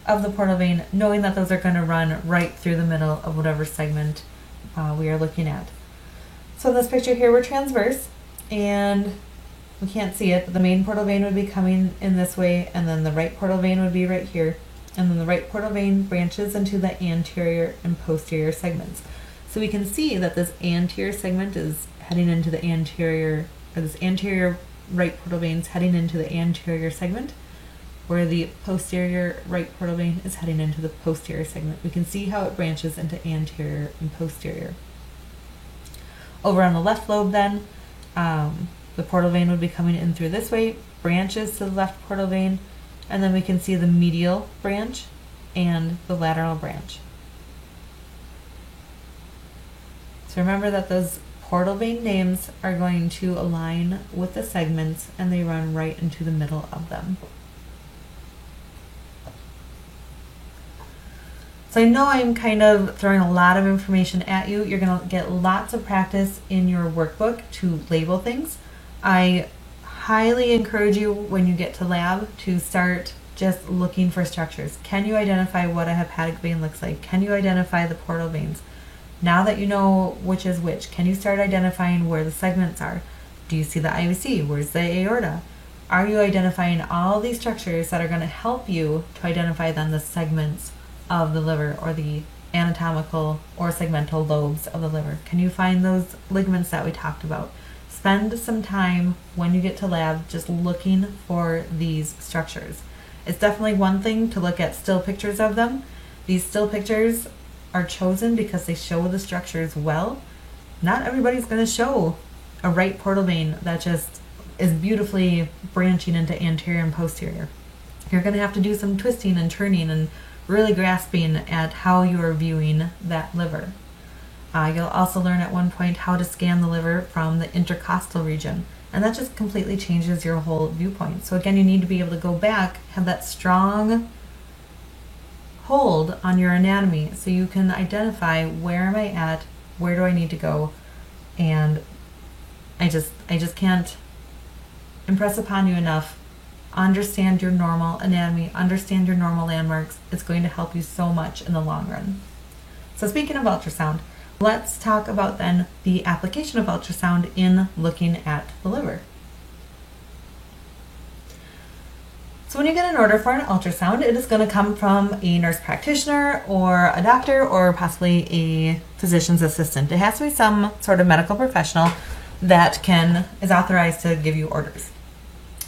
of the portal vein, knowing that those are going to run right through the middle of whatever segment we are looking at. So in this picture here, we're transverse, and we can't see it, but the main portal vein would be coming in this way, and then the right portal vein would be right here, and then the right portal vein branches into the anterior and posterior segments. So we can see that this anterior segment is heading into the anterior, or this anterior right portal vein is heading into the anterior segment, where the posterior right portal vein is heading into the posterior segment. We can see how it branches into anterior and posterior. Over on the left lobe then, the portal vein would be coming in through this way, branches to the left portal vein, and then we can see the medial branch and the lateral branch. So remember that those portal vein names are going to align with the segments, and they run right into the middle of them. So I know I'm kind of throwing a lot of information at you. You're going to get lots of practice in your workbook to label things. I highly encourage you when you get to lab to start just looking for structures. Can you identify what a hepatic vein looks like? Can you identify the portal veins? Now that you know which is which, can you start identifying where the segments are? Do you see the IVC? Where's the aorta? Are you identifying all these structures that are going to help you to identify then the segments of the liver, or the anatomical or segmental lobes of the liver? Can you find those ligaments that we talked about? Spend some time when you get to lab just looking for these structures. It's definitely one thing to look at still pictures of them. These still pictures are chosen because they show the structures well. Not everybody's going to show a right portal vein that just is beautifully branching into anterior and posterior. You're going to have to do some twisting and turning and really grasping at how you are viewing that liver. You'll also learn at one point how to scan the liver from the intercostal region, and that just completely changes your whole viewpoint. So again, you need to be able to go back, have that strong hold on your anatomy so you can identify where am I at Where do I need to go? And I just can't impress upon you enough. Understand your normal anatomy, understand your normal landmarks. It's going to help you so much in the long run. So speaking of ultrasound, let's talk about then the application of ultrasound in looking at the liver. So when you get an order for an ultrasound, it is going to come from a nurse practitioner or a doctor or possibly a physician's assistant. It has to be some sort of medical professional that is authorized to give you orders.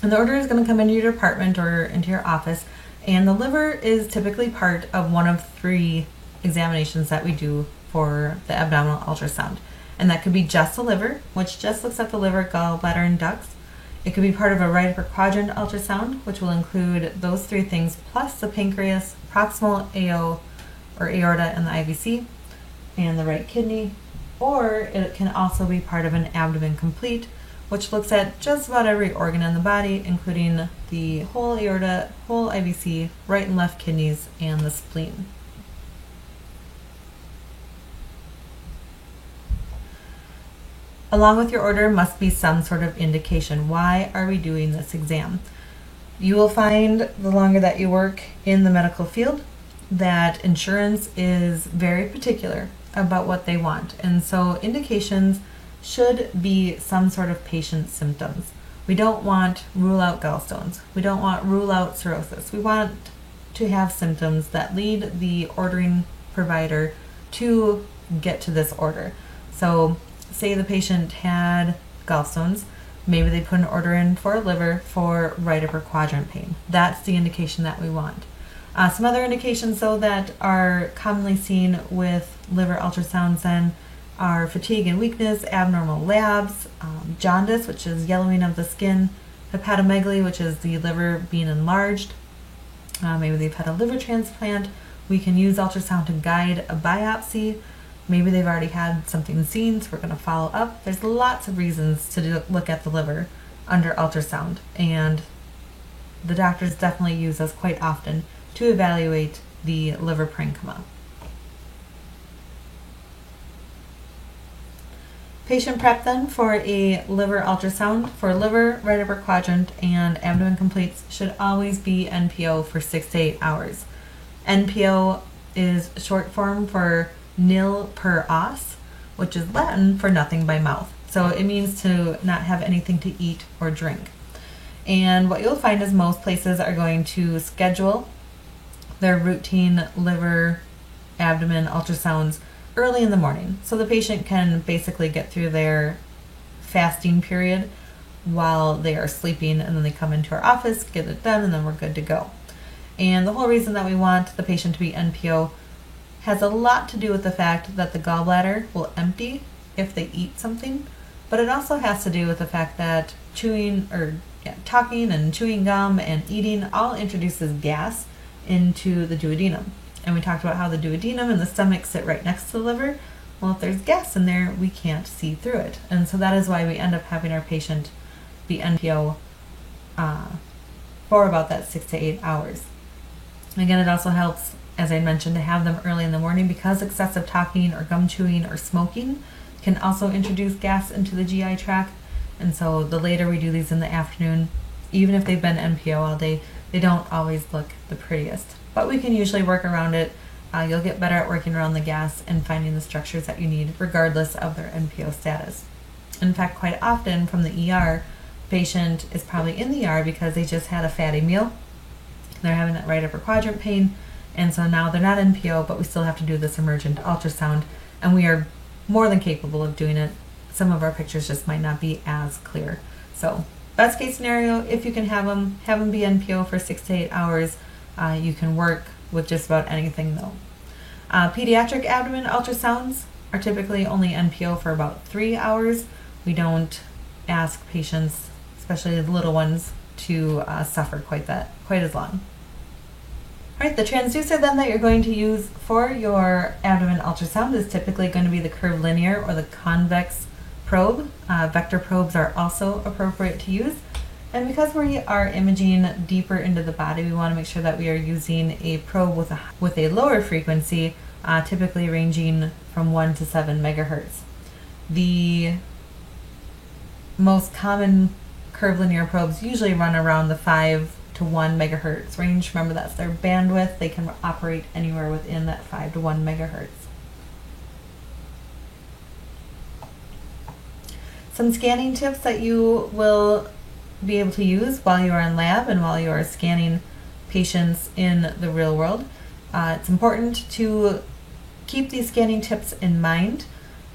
And the order is going to come into your department or into your office, and the liver is typically part of one of 3 examinations that we do for the abdominal ultrasound. And that could be just the liver, which just looks at the liver, gallbladder, and ducts. It could be part of a right upper quadrant ultrasound, which will include those 3 things plus the pancreas, proximal AO or aorta, and the IVC, and the right kidney. Or it can also be part of an abdomen complete, which looks at just about every organ in the body, including the whole aorta, whole IVC, right and left kidneys, and the spleen. Along with your order must be some sort of indication. Why are we doing this exam? You will find the longer that you work in the medical field that insurance is very particular about what they want. And so indications should be some sort of patient symptoms. We don't want rule out gallstones. We don't want rule out cirrhosis. We want to have symptoms that lead the ordering provider to get to this order. So say the patient had gallstones, maybe they put an order in for a liver for right upper quadrant pain. That's the indication that we want. Some other indications, though, that are commonly seen with liver ultrasounds then are fatigue and weakness, abnormal labs, jaundice, which is yellowing of the skin, hepatomegaly, which is the liver being enlarged. Maybe they've had a liver transplant. We can use ultrasound to guide a biopsy. Maybe they've already had something seen, so we're going to follow up. There's lots of reasons to look at the liver under ultrasound, and the doctors definitely use us quite often to evaluate the liver parenchyma. Patient prep then for a liver ultrasound for liver, right upper quadrant, and abdomen completes should always be NPO for 6 to 8 hours. NPO is short form for nil per os, which is Latin for nothing by mouth. So it means to not have anything to eat or drink. And what you'll find is most places are going to schedule their routine liver, abdomen ultrasounds early in the morning. So the patient can basically get through their fasting period while they are sleeping, and then they come into our office, get it done, and then we're good to go. And the whole reason that we want the patient to be NPO has a lot to do with the fact that the gallbladder will empty if they eat something, but it also has to do with the fact that talking and chewing gum and eating all introduces gas into the duodenum. And we talked about how the duodenum and the stomach sit right next to the liver. Well, if there's gas in there, we can't see through it. And so that is why we end up having our patient be NPO for about that 6 to 8 hours. Again, it also helps, as I mentioned, to have them early in the morning because excessive talking or gum chewing or smoking can also introduce gas into the GI tract. And so the later we do these in the afternoon, even if they've been NPO all day, they don't always look the prettiest. But we can usually work around it. You'll get better at working around the gas and finding the structures that you need regardless of their NPO status. In fact, quite often from the ER, patient is probably in the ER because they just had a fatty meal. They're having that right upper quadrant pain, and so now they're not NPO, but we still have to do this emergent ultrasound, and we are more than capable of doing it. Some of our pictures just might not be as clear. So best case scenario, if you can have them be NPO for 6 to 8 hours. You can work with just about anything though. Pediatric abdomen ultrasounds are typically only NPO for about 3 hours. We don't ask patients, especially the little ones, to suffer quite as long. All right, the transducer then that you're going to use for your abdomen ultrasound is typically going to be the curvilinear or the convex probe. Vector probes are also appropriate to use. And because we are imaging deeper into the body, we want to make sure that we are using a probe with a lower frequency typically ranging from 1 to 7 megahertz. The most common curvilinear probes usually run around the 5 to 1 megahertz range. Remember, that's their bandwidth. They can operate anywhere within that 5 to 1 megahertz. Some scanning tips that you will be able to use while you are in lab and while you are scanning patients in the real world. It's important to keep these scanning tips in mind,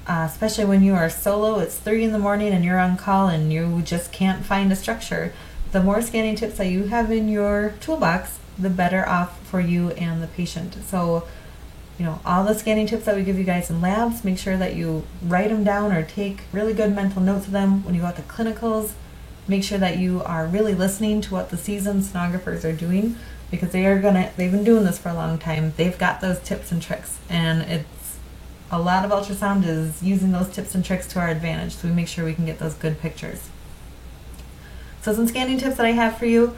especially when you are solo. It's 3 in the morning and you're on call and you just can't find a structure. The more scanning tips that you have in your toolbox, the better off for you and the patient. So, all the scanning tips that we give you guys in labs, make sure that you write them down or take really good mental notes of them. When you go out to clinicals, make sure that you are really listening to what the seasoned sonographers are doing, because they've been doing this for a long time. They've got those tips and tricks, and it's a lot of ultrasound is using those tips and tricks to our advantage, so we make sure we can get those good pictures. So some scanning tips that I have for you: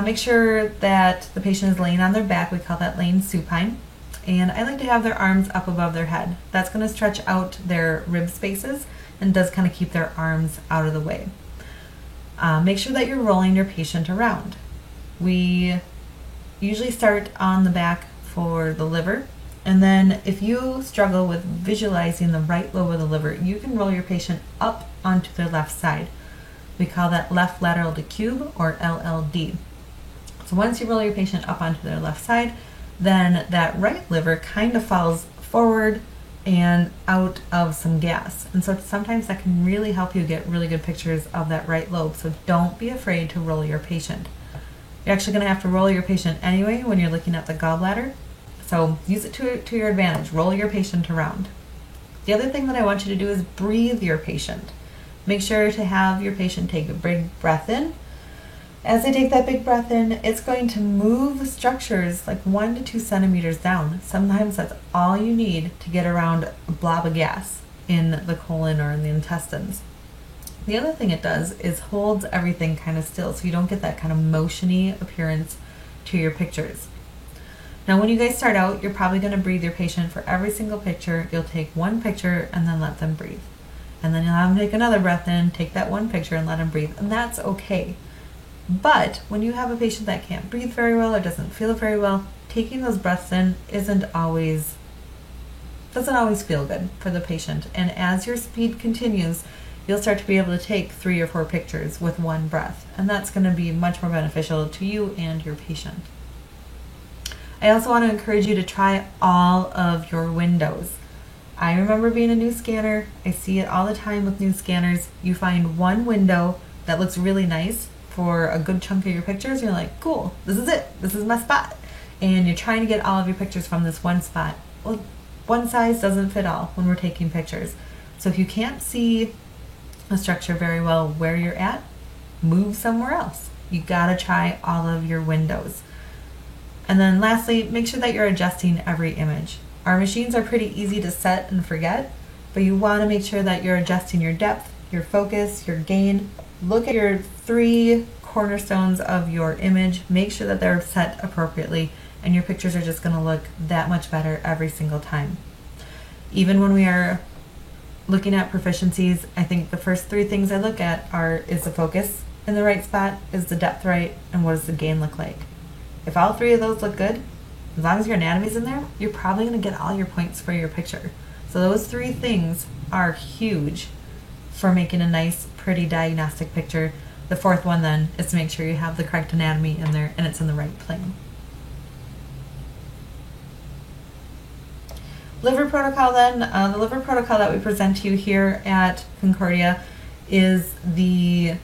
make sure that the patient is laying on their back. We call that laying supine. And I like to have their arms up above their head. That's going to stretch out their rib spaces and does kind of keep their arms out of the way. Make sure that you're rolling your patient around. We usually start on the back for the liver, and then if you struggle with visualizing the right lobe of the liver, you can roll your patient up onto their left side. We call that left lateral decube, or LLD. So once you roll your patient up onto their left side, then that right liver kind of falls forward and out of some gas. And so sometimes that can really help you get really good pictures of that right lobe. So don't be afraid to roll your patient. You're actually going to have to roll your patient anyway when you're looking at the gallbladder. So use it to your advantage. Roll your patient around. The other thing that I want you to do is breathe your patient. Make sure to have your patient take a big breath in. As they take that big breath in, it's going to move structures like 1 to 2 centimeters down. Sometimes that's all you need to get around a blob of gas in the colon or in the intestines. The other thing it does is holds everything kind of still, so you don't get that kind of motiony appearance to your pictures. Now when you guys start out, you're probably going to breathe your patient for every single picture. You'll take one picture and then let them breathe. And then you'll have them take another breath in, take that one picture and let them breathe. And that's okay. But when you have a patient that can't breathe very well or doesn't feel very well, taking those breaths in doesn't always feel good for the patient. And as your speed continues, you'll start to be able to take 3 or 4 pictures with one breath. And that's going to be much more beneficial to you and your patient. I also want to encourage you to try all of your windows. I remember being a new scanner. I see it all the time with new scanners. You find one window that looks really nice for a good chunk of your pictures, you're like, cool, this is it, this is my spot. And you're trying to get all of your pictures from this one spot. Well, one size doesn't fit all when we're taking pictures. So if you can't see a structure very well where you're at, move somewhere else. You gotta try all of your windows. And then lastly, make sure that you're adjusting every image. Our machines are pretty easy to set and forget, but you wanna make sure that you're adjusting your depth, your focus, your gain. Look at your 3 cornerstones of your image. Make sure that they're set appropriately, and your pictures are just going to look that much better every single time. Even when we are looking at proficiencies, I think the first 3 things I look at is the focus in the right spot, is the depth right, and what does the gain look like. If all 3 of those look good, as long as your anatomy's in there, you're probably going to get all your points for your picture. So those 3 things are huge for making a nice, pretty diagnostic picture. The 4th one then is to make sure you have the correct anatomy in there and it's in the right plane. Liver protocol then. The liver protocol that we present to you here at Concordia is the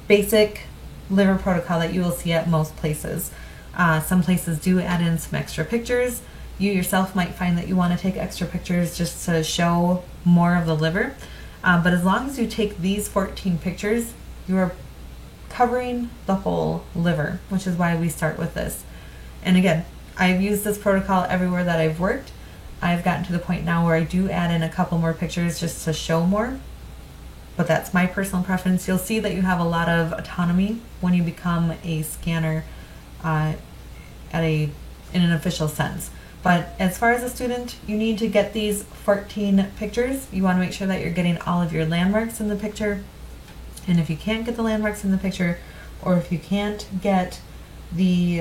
basic liver protocol that you will see at most places. Some places do add in some extra pictures. You yourself might find that you want to take extra pictures just to show more of the liver. But as long as you take these 14 pictures, you are covering the whole liver, which is why we start with this. And again, I've used this protocol everywhere that I've worked. I've gotten to the point now where I do add in a couple more pictures just to show more, but that's my personal preference. You'll see that you have a lot of autonomy when you become a scanner in an official sense. But as far as a student, you need to get these 14 pictures. You want to make sure that you're getting all of your landmarks in the picture. And if you can't get the landmarks in the picture, or if you can't get the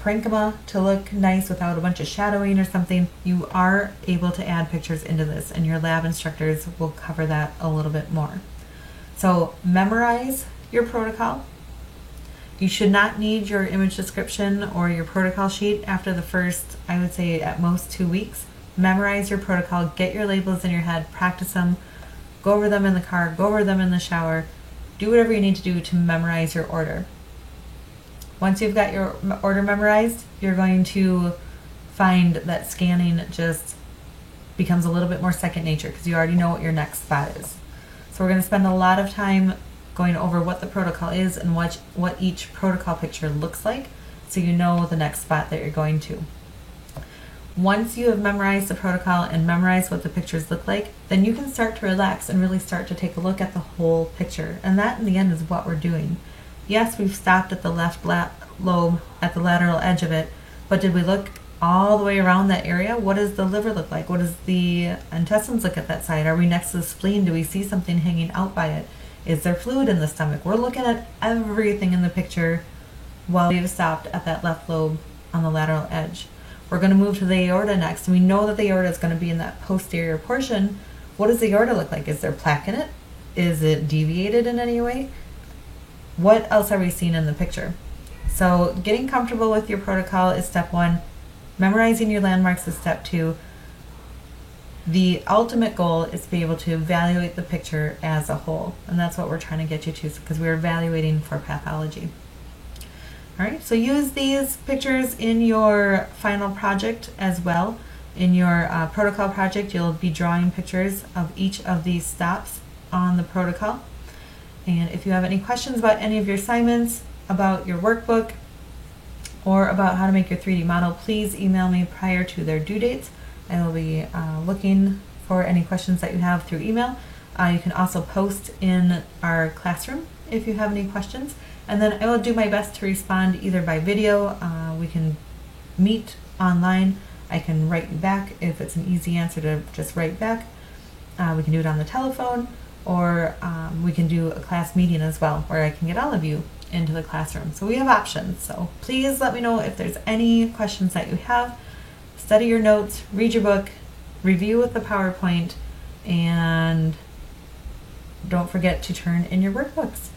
parenchyma to look nice without a bunch of shadowing or something, you are able to add pictures into this, and your lab instructors will cover that a little bit more. So memorize your protocol. You should not need your image description or your protocol sheet after the first, I would say at most 2 weeks. Memorize your protocol, get your labels in your head, practice them, go over them in the car, go over them in the shower, do whatever you need to do to memorize your order. Once you've got your order memorized, you're going to find that scanning just becomes a little bit more second nature because you already know what your next spot is. So we're going to spend a lot of time going over what the protocol is and what each protocol picture looks like, so you know the next spot that you're going to. Once you have memorized the protocol and memorized what the pictures look like, then you can start to relax and really start to take a look at the whole picture. And that in the end is what we're doing. Yes, we've stopped at the left lobe at the lateral edge of it, but did we look all the way around that area? What does the liver look like? What does the intestines look at that side? Are we next to the spleen? Do we see something hanging out by it? Is there fluid in the stomach? We're looking at everything in the picture while we've stopped at that left lobe on the lateral edge. We're going to move to the aorta next. We know that the aorta is going to be in that posterior portion. What does the aorta look like? Is there plaque in it? Is it deviated in any way? What else are we seeing in the picture? So getting comfortable with your protocol is step one. Memorizing your landmarks is step two. The ultimate goal is to be able to evaluate the picture as a whole. And that's what we're trying to get you to, because we're evaluating for pathology. All right, so use these pictures in your final project as well. In your protocol project, you'll be drawing pictures of each of these stops on the protocol. And if you have any questions about any of your assignments, about your workbook, or about how to make your 3D model, please email me prior to their due dates. I will be looking for any questions that you have through email. You can also post in our classroom if you have any questions. And then I will do my best to respond either by video. We can meet online. I can write you back if it's an easy answer to just write back. We can do it on the telephone, or we can do a class meeting as well, where I can get all of you into the classroom. So we have options. So please let me know if there's any questions that you have. Study your notes, read your book, review with the PowerPoint, and don't forget to turn in your workbooks.